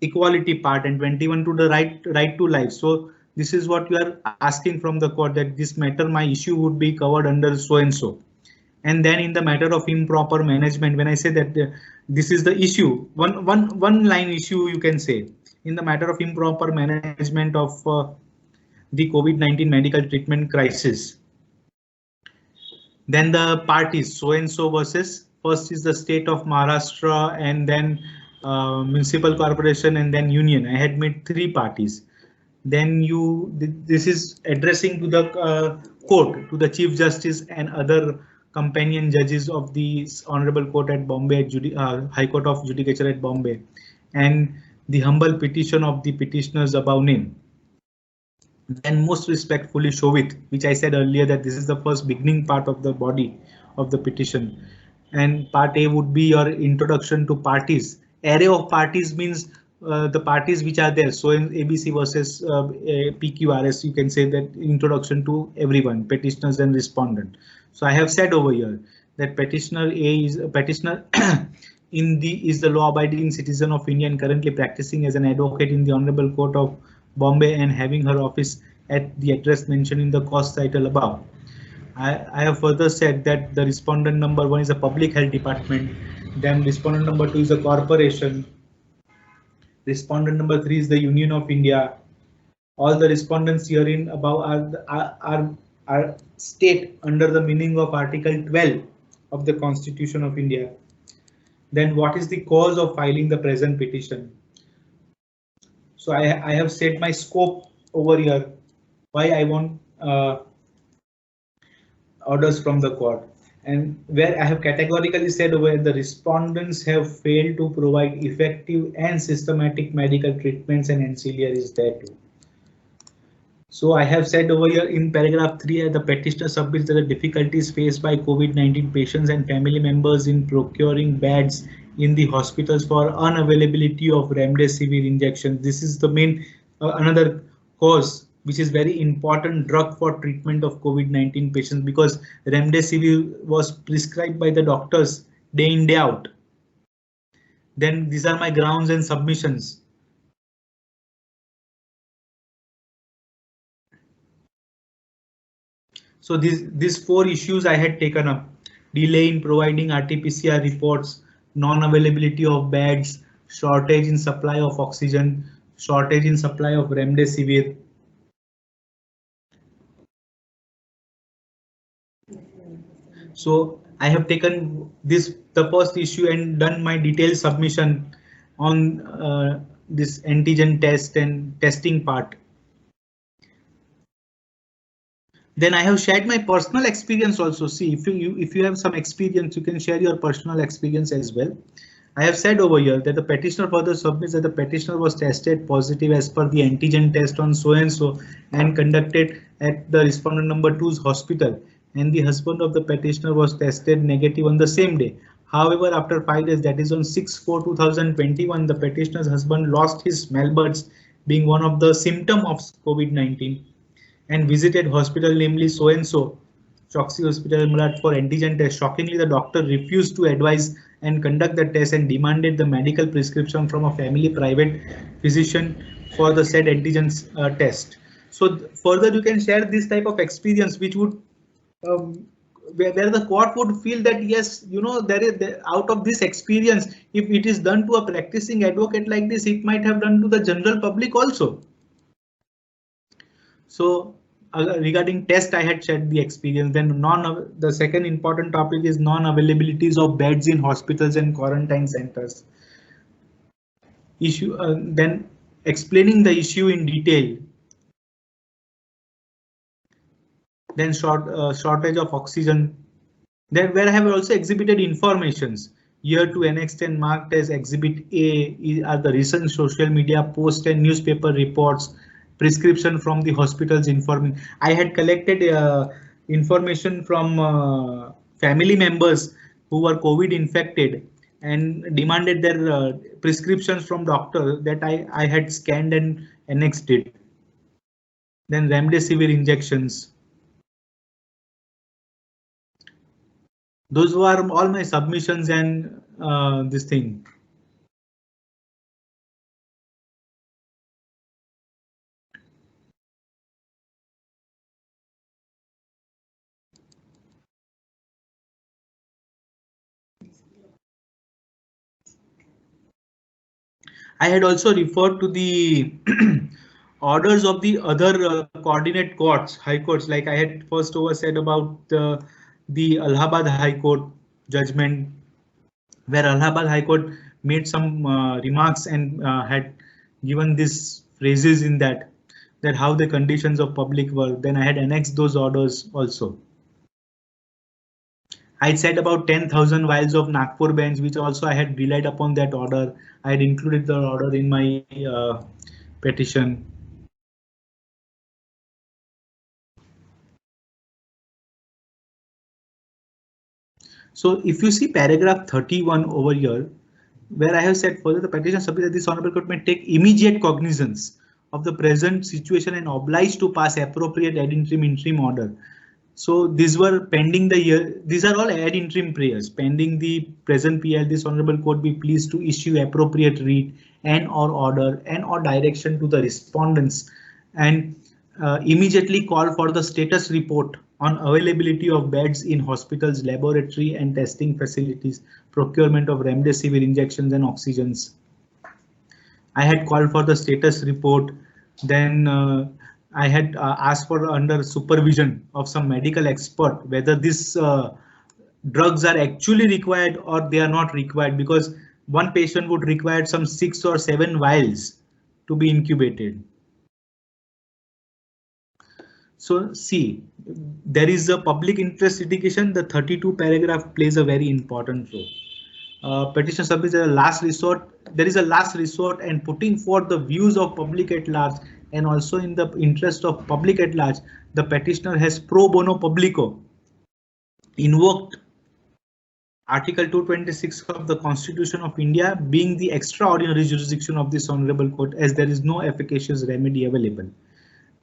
equality part, and 21 to the right to life. So this is what you are asking from the court, that this matter, my issue would be covered under so and so. And then in the matter of improper management, when I say that this is the issue, one line issue, you can say in the matter of improper management of the COVID-19 medical treatment crisis. Then the parties, so and so versus, first is the state of Maharashtra, and then municipal corporation, and then union. I had made 3 parties. Then this is addressing to the court, to the Chief Justice and other companion judges of the Honorable Court at Bombay, High Court of Judicature at Bombay, and the humble petition of the petitioners above named. Then most respectfully Shovit, which I said earlier that this is the first beginning part of the body of the petition. And part A would be your introduction to parties. Array of parties means the parties which are there. So in ABC versus PQRS, you can say that introduction to everyone, petitioners and respondent. So I have said over here that petitioner A is a petitioner is the law-abiding citizen of India and currently practicing as an advocate in the Honorable Court of Bombay and having her office at the address mentioned in the cause title above. I have further said that the respondent number 1 is a public health department, then respondent number 2 is a corporation, respondent number 3 is the Union of India. All the respondents herein above are state under the meaning of Article 12 of the Constitution of India. Then what is the cause of filing the present petition? So I have set my scope over here, why I want orders from the court, and where I have categorically said where the respondents have failed to provide effective and systematic medical treatments and ancillaries thereto. So I have said over here in paragraph 3, the petitioner submits that the difficulties faced by COVID-19 patients and family members in procuring beds in the hospitals for unavailability of remdesivir injections. This is the main another cause which is very important drug for treatment of COVID-19 patients, because remdesivir was prescribed by the doctors day in day out. Then these are my grounds and submissions. So these 4 issues I had taken up: delay in providing RT-PCR reports, non-availability of beds, shortage in supply of oxygen, shortage in supply of remdesivir. So I have taken the first issue and done my detailed submission on this antigen test and testing part. Then I have shared my personal experience also. See, if you have some experience, you can share your personal experience as well. I have said over here that the petitioner further submits that the petitioner was tested positive as per the antigen test on so and so and conducted at the respondent number 2's hospital, and the husband of the petitioner was tested negative on the same day. However, after 5 days, that is on 6/4/2021, the petitioner's husband lost his smell buds, being one of the symptom of COVID-19, and visited hospital, namely so and so Choksi Hospital Malad, for antigen test. Shockingly, the doctor refused to advise and conduct the test and demanded the medical prescription from a family private physician for the said antigen test. So further, you can share this type of experience, which would where the court would feel that yes, you know, out of this experience, if it is done to a practicing advocate like this, it might have done to the general public also. So regarding test, I had shared the experience. Then the second important topic is non-availabilities of beds in hospitals and quarantine centers. Then explaining the issue in detail. Then shortage of oxygen. Then where I have also exhibited informations. Here to annexed and marked as Exhibit A are the recent social media posts and newspaper reports. Prescription from the hospitals informing. I had collected information from family members who were COVID infected and demanded their prescriptions from doctor that I had scanned and annexed it. Then remdesivir injections. Those were all my submissions and this thing. I had also referred to the orders of the other coordinate courts, high courts, like I had first over said about the Allahabad High Court judgment, where Allahabad High Court made some remarks and had given these phrases in that how the conditions of public were. Then I had annexed those orders also. I said about 10,000 vials of Nagpur bench, which also I had relied upon that order. I had included the order in my petition. So if you see paragraph 31 over here, where I have said further, the petition submitted that this honorable court may take immediate cognizance of the present situation and obliged to pass appropriate ad interim order. So these were pending the year. These are all ad interim prayers pending the present PL. This honorable court be pleased to issue appropriate writ and or order and or direction to the respondents and immediately call for the status report on availability of beds in hospitals, laboratory and testing facilities, procurement of remdesivir injections and oxygens. I had called for the status report. Then I had asked for under supervision of some medical expert whether these drugs are actually required or they are not required, because one patient would require some 6 or 7 vials to be incubated. So see, there is a public interest litigation. The 32 paragraph plays a very important role. Petition submits a last resort. There is a last resort and putting forth the views of public at large, and also in the interest of public at large, the petitioner has pro bono publico invoked Article 226 of the Constitution of India, being the extraordinary jurisdiction of this honorable court, as there is no efficacious remedy available.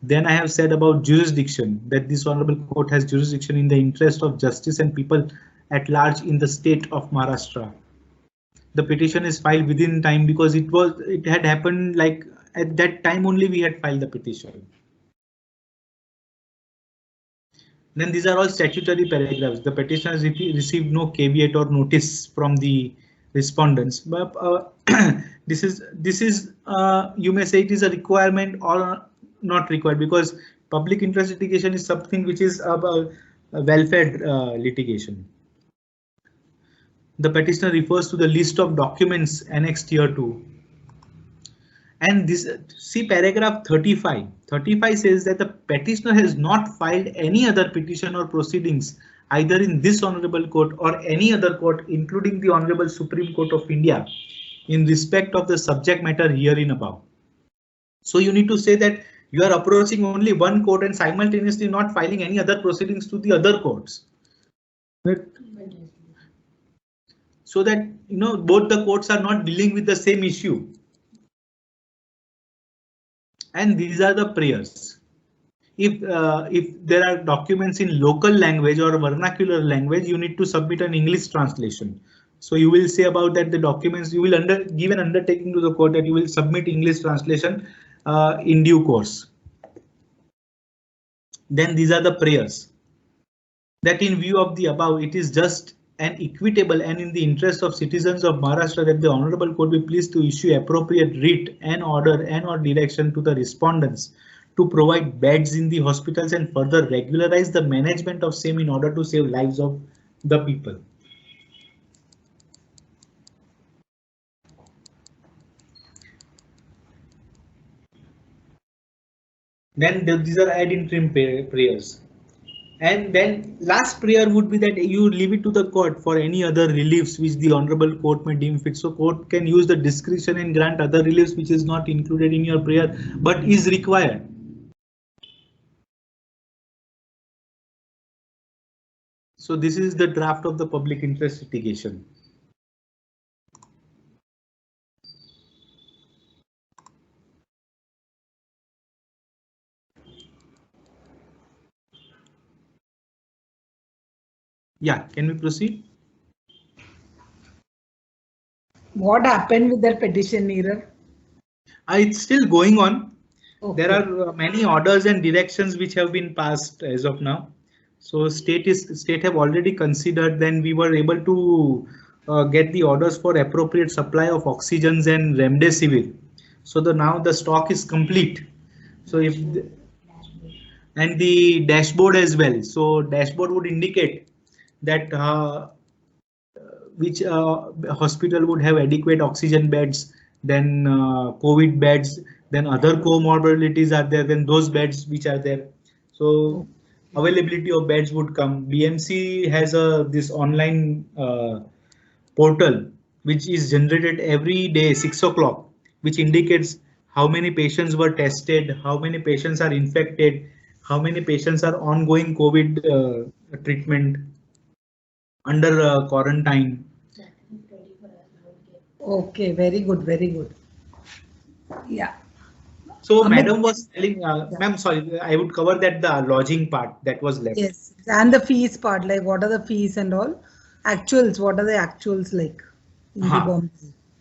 Then I have said about jurisdiction, that this honorable court has jurisdiction in the interest of justice and people at large in the state of Maharashtra. The petition is filed within time because it had happened like at that time only we had filed the petition. Then these are all statutory paragraphs. The petitioner has received no caveat or notice from the respondents. But this is you may say it is a requirement or not required, because public interest litigation is something which is about welfare litigation. The petitioner refers to the list of documents annexed here too. And this, see paragraph 35. 35 says that the petitioner has not filed any other petition or proceedings either in this honorable court or any other court, including the Honorable Supreme Court of India, in respect of the subject matter herein above. So you need to say that you are approaching only one court and simultaneously not filing any other proceedings to the other courts. So that both the courts are not dealing with the same issue. And these are the prayers. If there are documents in local language or vernacular language, you need to submit an English translation. So you will say about that the documents you will give an undertaking to the court that you will submit English translation in due course. Then these are the prayers. That in view of the above, it is just and equitable and in the interest of citizens of Maharashtra that the Honorable Court be pleased to issue appropriate writ and order and or direction to the respondents to provide beds in the hospitals and further regularize the management of same in order to save lives of the people. Then these are ad interim prayers. And then last prayer would be that you leave it to the court for any other reliefs which the Honorable Court may deem fit. So court can use the discretion and grant other reliefs which is not included in your prayer but is required. So this is the draft of the public interest litigation. Yeah, can we proceed? What happened with that petition, Neerav? It's still going on. Okay. There are many orders and directions which have been passed as of now. So state have already considered. Then we were able to get the orders for appropriate supply of oxygens and remdesivir. So now the stock is complete. So and the dashboard as well. So dashboard would indicate that which hospital would have adequate oxygen beds, then COVID beds, then other comorbidities are there, then those beds which are there. So availability of beds would come. BMC has this online portal which is generated every day 6 o'clock, which indicates how many patients were tested, how many patients are infected, how many patients are ongoing COVID treatment, under quarantine. Okay, very good, very good. Yeah. So Madam was telling, ma'am, sorry, I would cover that the lodging part that was left. Yes, and the fees part, like what are the fees and all? Actuals, what are the actuals like in the Bombay?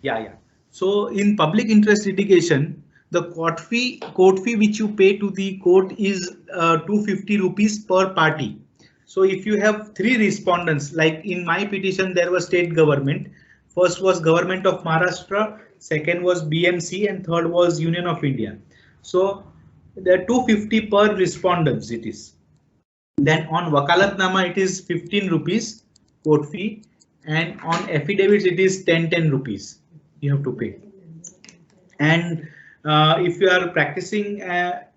Yeah. So in public interest litigation, the court fee which you pay to the court is 250 rupees per party. So if you have 3 respondents, like in my petition, there was state government. First was Government of Maharashtra, second was BMC, and third was Union of India. So there are 250 per respondents it is. Then on Wakalatnama it is 15 rupees court fee, and on affidavits it is 10 rupees you have to pay. And if you are practicing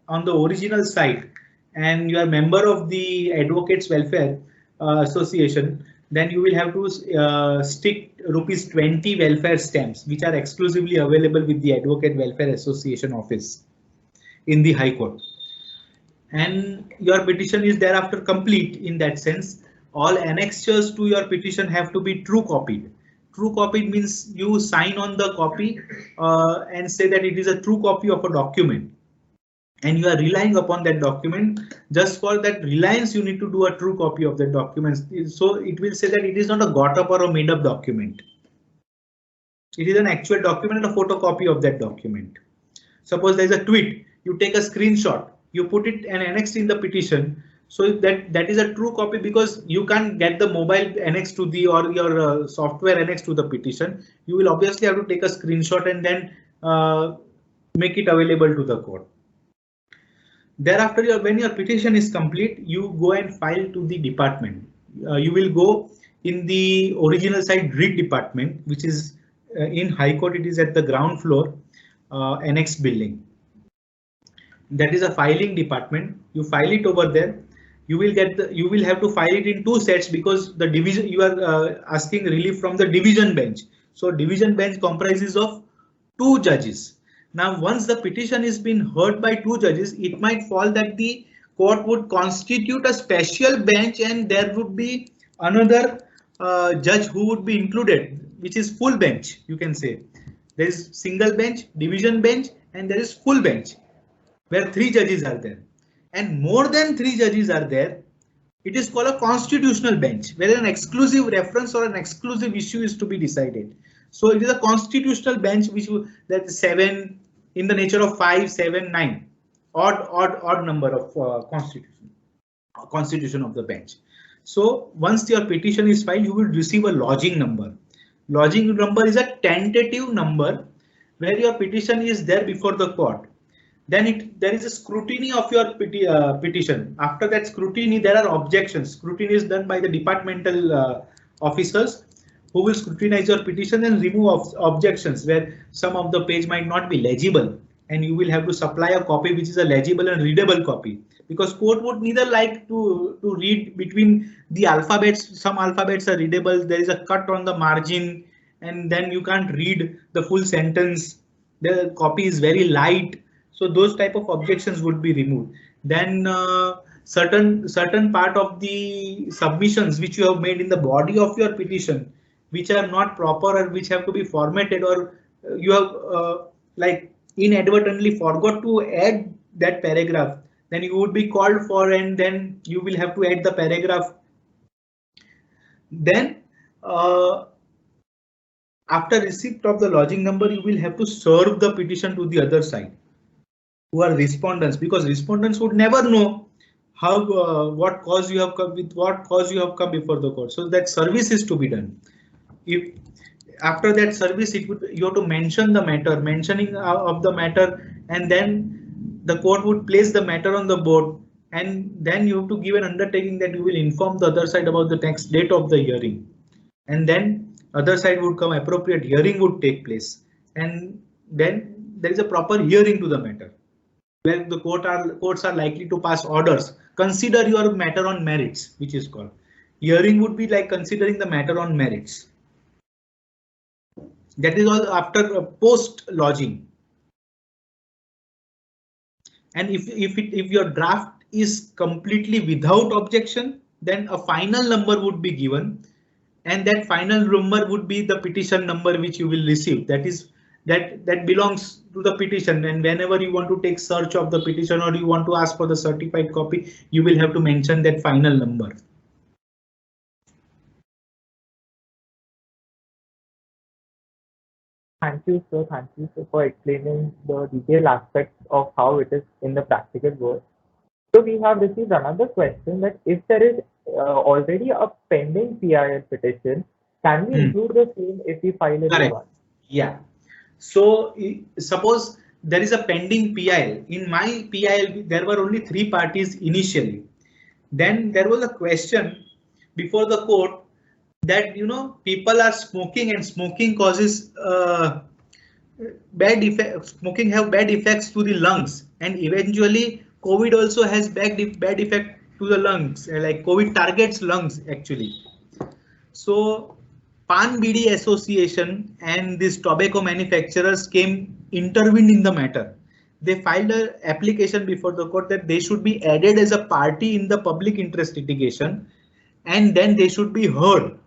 on the original site, and you are member of the Advocates Welfare Association, then you will have to stick rupees 20 welfare stamps, which are exclusively available with the Advocate Welfare Association office in the High Court. And your petition is thereafter complete. In that sense, all annexures to your petition have to be true copied. True copied means you sign on the copy and say that it is a true copy of a document. And you are relying upon that document. Just for that reliance, you need to do a true copy of the document. So it will say that it is not a got up or a made up document. It is an actual document and a photocopy of that document. Suppose there is a tweet, you take a screenshot, you put it and annex in the petition. So that is a true copy, because you can't get the mobile annexed to the or your software annexed to the petition. You will obviously have to take a screenshot and then make it available to the court. Thereafter, when your petition is complete, you go and file to the department. You will go in the original side read department, which is in High Court. It is at the ground floor, annex building. That is a filing department. You file it over there. You will have to file it in 2 sets, because the division, you are asking relief from the division bench. So division bench comprises of 2 judges. Now, once the petition is been heard by 2 judges, it might fall that the court would constitute a special bench and there would be another judge who would be included, which is full bench. You can say there is single bench, division bench, and there is full bench, where 3 judges are there. And more than 3 judges are there, it is called a constitutional bench, where an exclusive reference or an exclusive issue is to be decided. So it is a constitutional bench, which that 7 in the nature of 5, 7, 9, odd number of constitution of the bench. So once your petition is filed, you will receive a lodging number. Lodging number is a tentative number where your petition is there before the court. Then there is a scrutiny of your petition. After that scrutiny, there are objections. Scrutiny is done by the departmental officers who will scrutinize your petition and remove objections, where some of the page might not be legible, and you will have to supply a copy which is a legible and readable copy, because court would neither like to read between the alphabets. Some alphabets are readable, there is a cut on the margin, and then you can't read the full sentence. The copy is very light. So those type of objections would be removed. Then certain part of the submissions which you have made in the body of your petition, which are not proper or which have to be formatted, or you have like inadvertently forgot to add that paragraph, then you would be called for, and then you will have to add the paragraph. Then after receipt of the lodging number, you will have to serve the petition to the other side, who are respondents, because respondents would never know how what cause you have come with, what cause you have come before the court. So that service is to be done. If after that service, you have to mention the matter, mentioning of the matter, and then the court would place the matter on the board, and then you have to give an undertaking that you will inform the other side about the next date of the hearing, and then other side would come, appropriate hearing would take place, and then there is a proper hearing to the matter, where the courts are likely to pass orders. Consider your matter on merits, which is called. Hearing would be like considering the matter on merits. That is all after post lodging. And if your draft is completely without objection, then a final number would be given, and that final number would be the petition number which you will receive. That belongs to the petition, and whenever you want to take search of the petition or you want to ask for the certified copy, you will have to mention that final number. Thank you, sir. Thank you, sir, for explaining the detailed aspects of how it is in the practical world. So we have received another question that if there is already a pending PIL petition, can we include the same if we file a new one? Yeah. So suppose there is a pending PIL. In my PIL, there were only 3 parties initially. Then there was a question before the court that, you know, people are smoking and smoking causes bad effects. Smoking have bad effects to the lungs, and eventually COVID also has bad effect to the lungs. Like COVID targets lungs actually. So Pan BD Association and these tobacco manufacturers intervened in the matter. They filed an application before the court that they should be added as a party in the public interest litigation, and then they should be heard.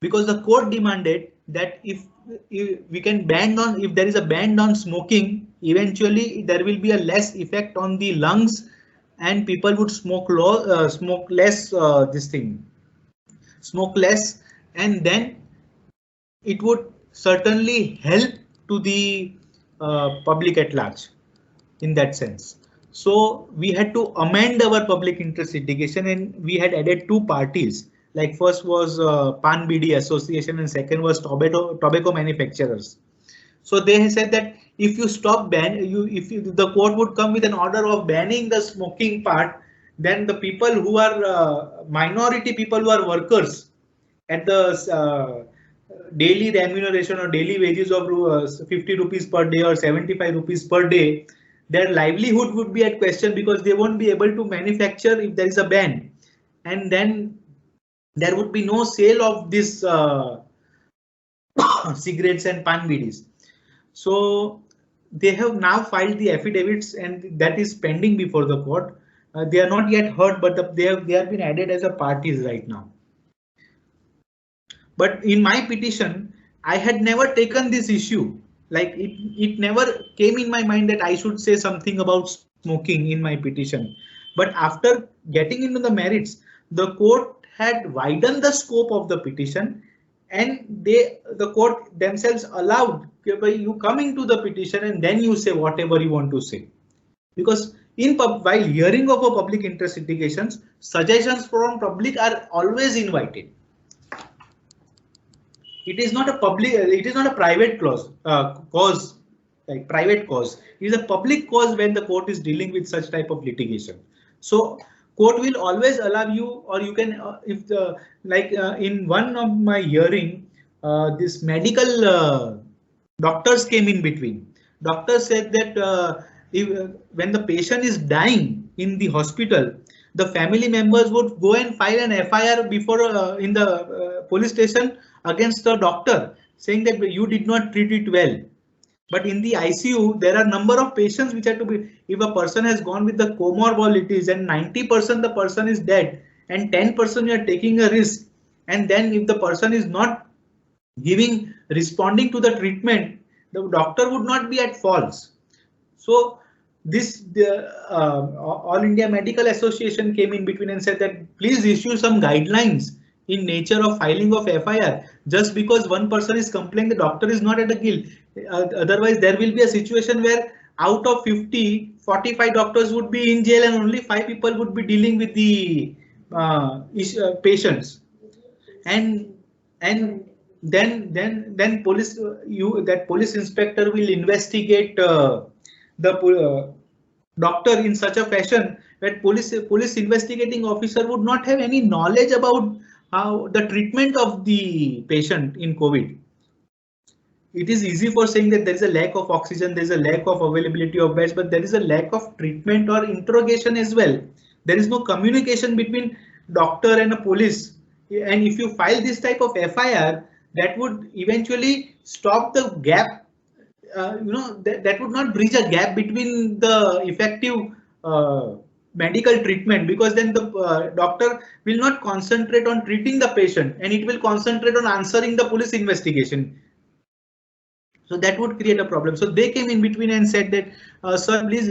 Because the court demanded that if we can if there is a ban on smoking, eventually there will be a less effect on the lungs, and people would smoke less. Smoke less, and then it would certainly help to the public at large in that sense. So we had to amend our public interest litigation, and we had added two parties. Like first was Pan BD Association and second was tobacco manufacturers. So they said that if you stop the court would come with an order of banning the smoking part, then the people who are minority people who are workers at the daily remuneration or daily wages of 50 rupees per day or 75 rupees per day, their livelihood would be at question because they won't be able to manufacture if there is a ban, and then there would be no sale of this cigarettes and pan bidis. So they have now filed the affidavits and that is pending before the court. They are not yet heard, but they have been added as a parties right now. But in my petition, I had never taken this issue. Like it never came in my mind that I should say something about smoking in my petition. But after getting into the merits, the court had widened the scope of the petition, and the court themselves allowed you come into the petition and then you say whatever you want to say. Because while hearing of a public interest litigations, suggestions from public are always invited. It is not a private cause, like private cause. It is a public cause when the court is dealing with such type of litigation. So court will always allow you, or you can, in one of my hearing, this medical doctors came in between. Doctors said that when the patient is dying in the hospital, the family members would go and file an FIR before in the police station against the doctor, saying that you did not treat it well. But in the ICU, there are number of patients which have to be, if a person has gone with the comorbidities and 90% the person is dead and 10% you are taking a risk, and then if the person is not responding to the treatment, the doctor would not be at fault. So All India Medical Association came in between and said that please issue some guidelines in nature of filing of FIR. Just because one person is complaining, the doctor is not at a guilt. Otherwise, there will be a situation where out of 50, 45 doctors would be in jail and only 5 people would be dealing with the patients. And then police inspector will investigate the doctor in such a fashion that police investigating officer would not have any knowledge about how the treatment of the patient in COVID. It is easy for saying that there is a lack of oxygen, there is a lack of availability of beds, but there is a lack of treatment or interrogation as well. There is no communication between doctor and a police. And if you file this type of FIR, that would eventually stop the gap. That would not bridge a gap between the effective medical treatment, because then the doctor will not concentrate on treating the patient and it will concentrate on answering the police investigation. So that would create a problem. So they came in between and said that, sir, please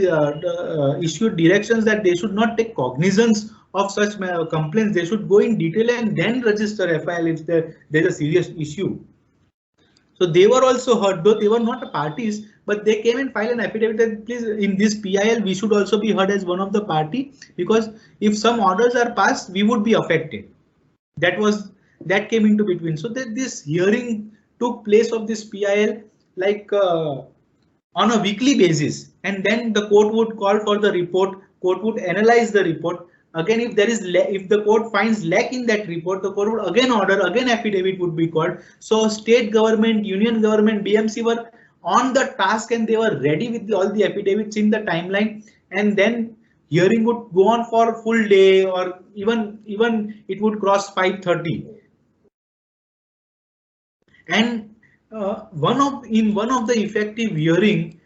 issue directions that they should not take cognizance of such complaints. They should go in detail and then register FIR if there's a serious issue. So they were also heard, though they were not parties, but they came and filed an affidavit that please in this PIL we should also be heard as one of the party, because if some orders are passed, we would be affected. That came into between. So that this hearing took place of this PIL like on a weekly basis, and then the court would call for the report. Court would analyze the report. Again, if the court finds lack in that report, the court would again order, again affidavit would be called. So state government, union government, BMC were on the task and they were ready with all the affidavits in the timeline, and then hearing would go on for full day, or even it would cross 5:30. And in one of the effective hearing,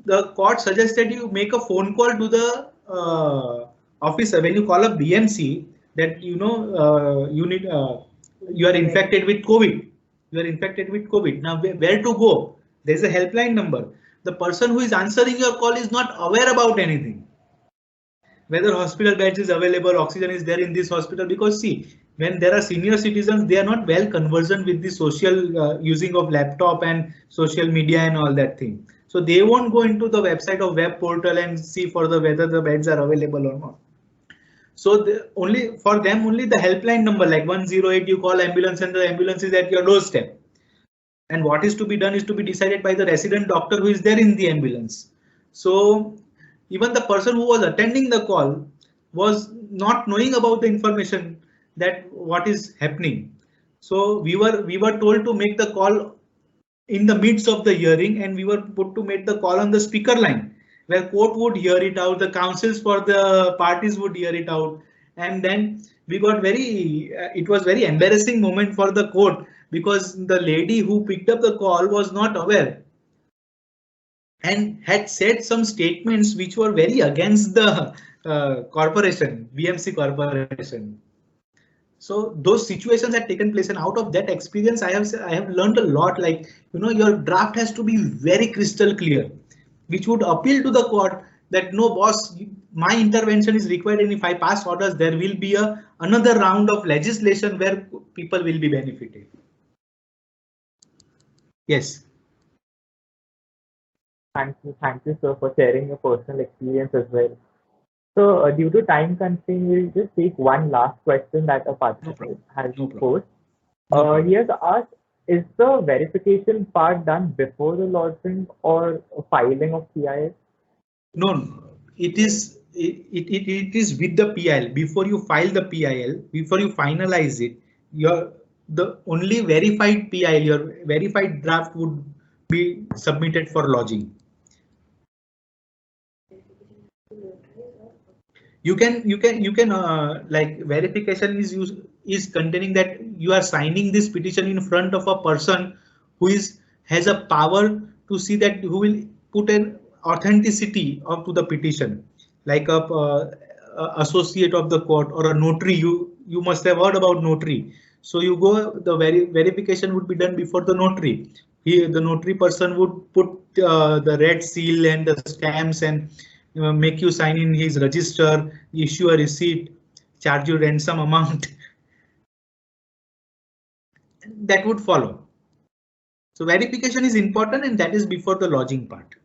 the court suggested you make a phone call to the officer when you call up BMC that you are infected with COVID. You are infected with COVID. Now where to go? There is a helpline number. The person who is answering your call is not aware about anything. Whether hospital beds is available, oxygen is there in this hospital, because see, when there are senior citizens, they are not well conversant with the social using of laptop and social media and all that thing. So they won't go into the website of web portal and see for whether the beds are available or not. So only for them, only the helpline number like 108, you call ambulance and the ambulance is at your doorstep. And what is to be done is to be decided by the resident doctor who is there in the ambulance. So even the person who was attending the call was not knowing about the information that what is happening. So we were told to make the call in the midst of the hearing, and we were put to make the call on the speaker line, where court would hear it out, the counsels for the parties would hear it out, and then we got it was very embarrassing moment for the court, because the lady who picked up the call was not aware and had said some statements which were very against the corporation, BMC corporation. So those situations had taken place, and out of that experience, I have learned a lot. Like, your draft has to be very crystal clear, which would appeal to the court that no, boss, my intervention is required, and if I pass orders, there will be another round of legislation where people will be benefited. Yes. Thank you, sir, for sharing your personal experience as well. So, due to time constraint, we'll just take one last question that a participant has posed. He has asked, is the verification part done before the lodging or filing of PIL? No, it is with the PIL. Before you file the PIL, before you finalize it, the only verified PIL, your verified draft would be submitted for lodging. You can like, verification is containing that you are signing this petition in front of a person who has a power to see that, who will put an authenticity to the petition, like a associate of the court or a notary. You must have heard about notary. So you go, the verification would be done before the notary. The notary person would put the red seal and the stamps and make you sign in his register, issue a receipt, charge you ransom amount. That would follow. So verification is important, and that is before the lodging part.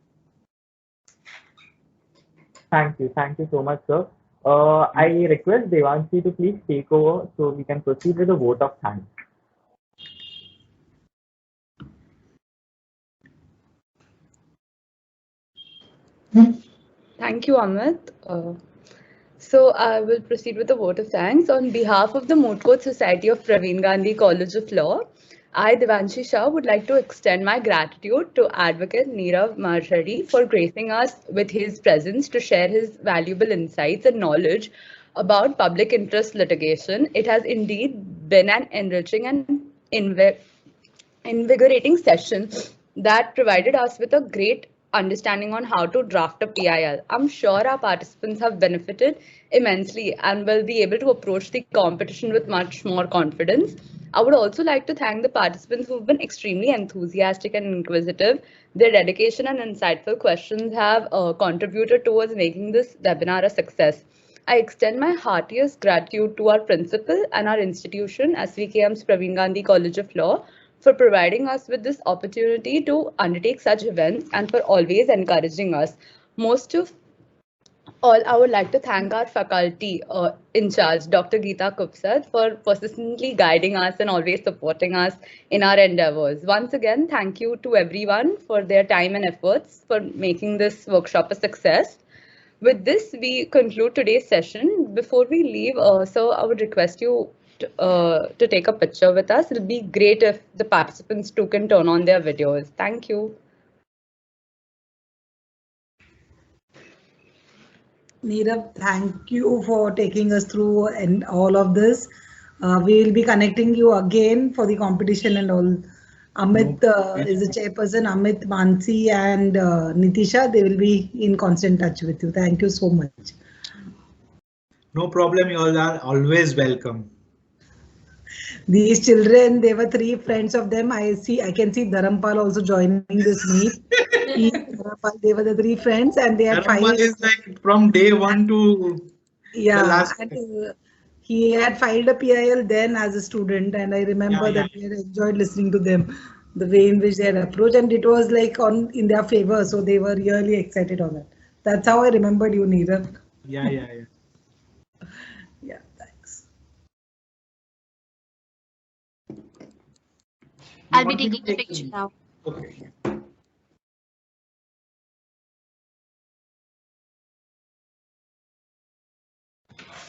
Thank you so much, sir. I request Devanshi to please take over so we can proceed with a vote of thanks. Thank you, Amit. So I will proceed with a vote of thanks. On behalf of the Moot Court Society of Praveen Gandhi College of Law, I, Devanshi Shah, would like to extend my gratitude to Advocate Nirav Marjari for gracing us with his presence to share his valuable insights and knowledge about public interest litigation. It has indeed been an enriching and invigorating session that provided us with a great understanding on how to draft a PIL. I'm sure our participants have benefited immensely and will be able to approach the competition with much more confidence. I would also like to thank the participants who've been extremely enthusiastic and inquisitive. Their dedication and insightful questions have contributed towards making this webinar a success. I extend my heartiest gratitude to our principal and our institution, SVKM's Praveen Gandhi College of Law, for providing us with this opportunity to undertake such events and for always encouraging us. Most of all, I would like to thank our faculty in charge, Dr. Geeta Kupsad, for persistently guiding us and always supporting us in our endeavors. Once again, thank you to everyone for their time and efforts for making this workshop a success. With this, we conclude today's session. Before we leave, sir, I would request you to take a picture with us. It'll be great if the participants too can turn on their videos. Thank you. Nirav, thank you for taking us through and all of this. We will be connecting you again for the competition and all. Amit is the chairperson, Amit, Mansi and Nitisha, they will be in constant touch with you. Thank you so much. No problem, you all are always welcome. These children, they were 3 friends of them. I can see Dharampal also joining this meet. They were the 3 friends and they had Dharampal is like from day 1 to the last. And, he had filed a PIL then as a student, and I remember that we had enjoyed listening to them. the way in which they had approached, and it was like in their favor, so they were really excited on that. That's how I remembered you, Neerav. Yeah. Yeah, thanks. I'll be taking the picture now. Okay.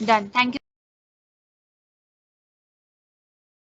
Done. Thank you.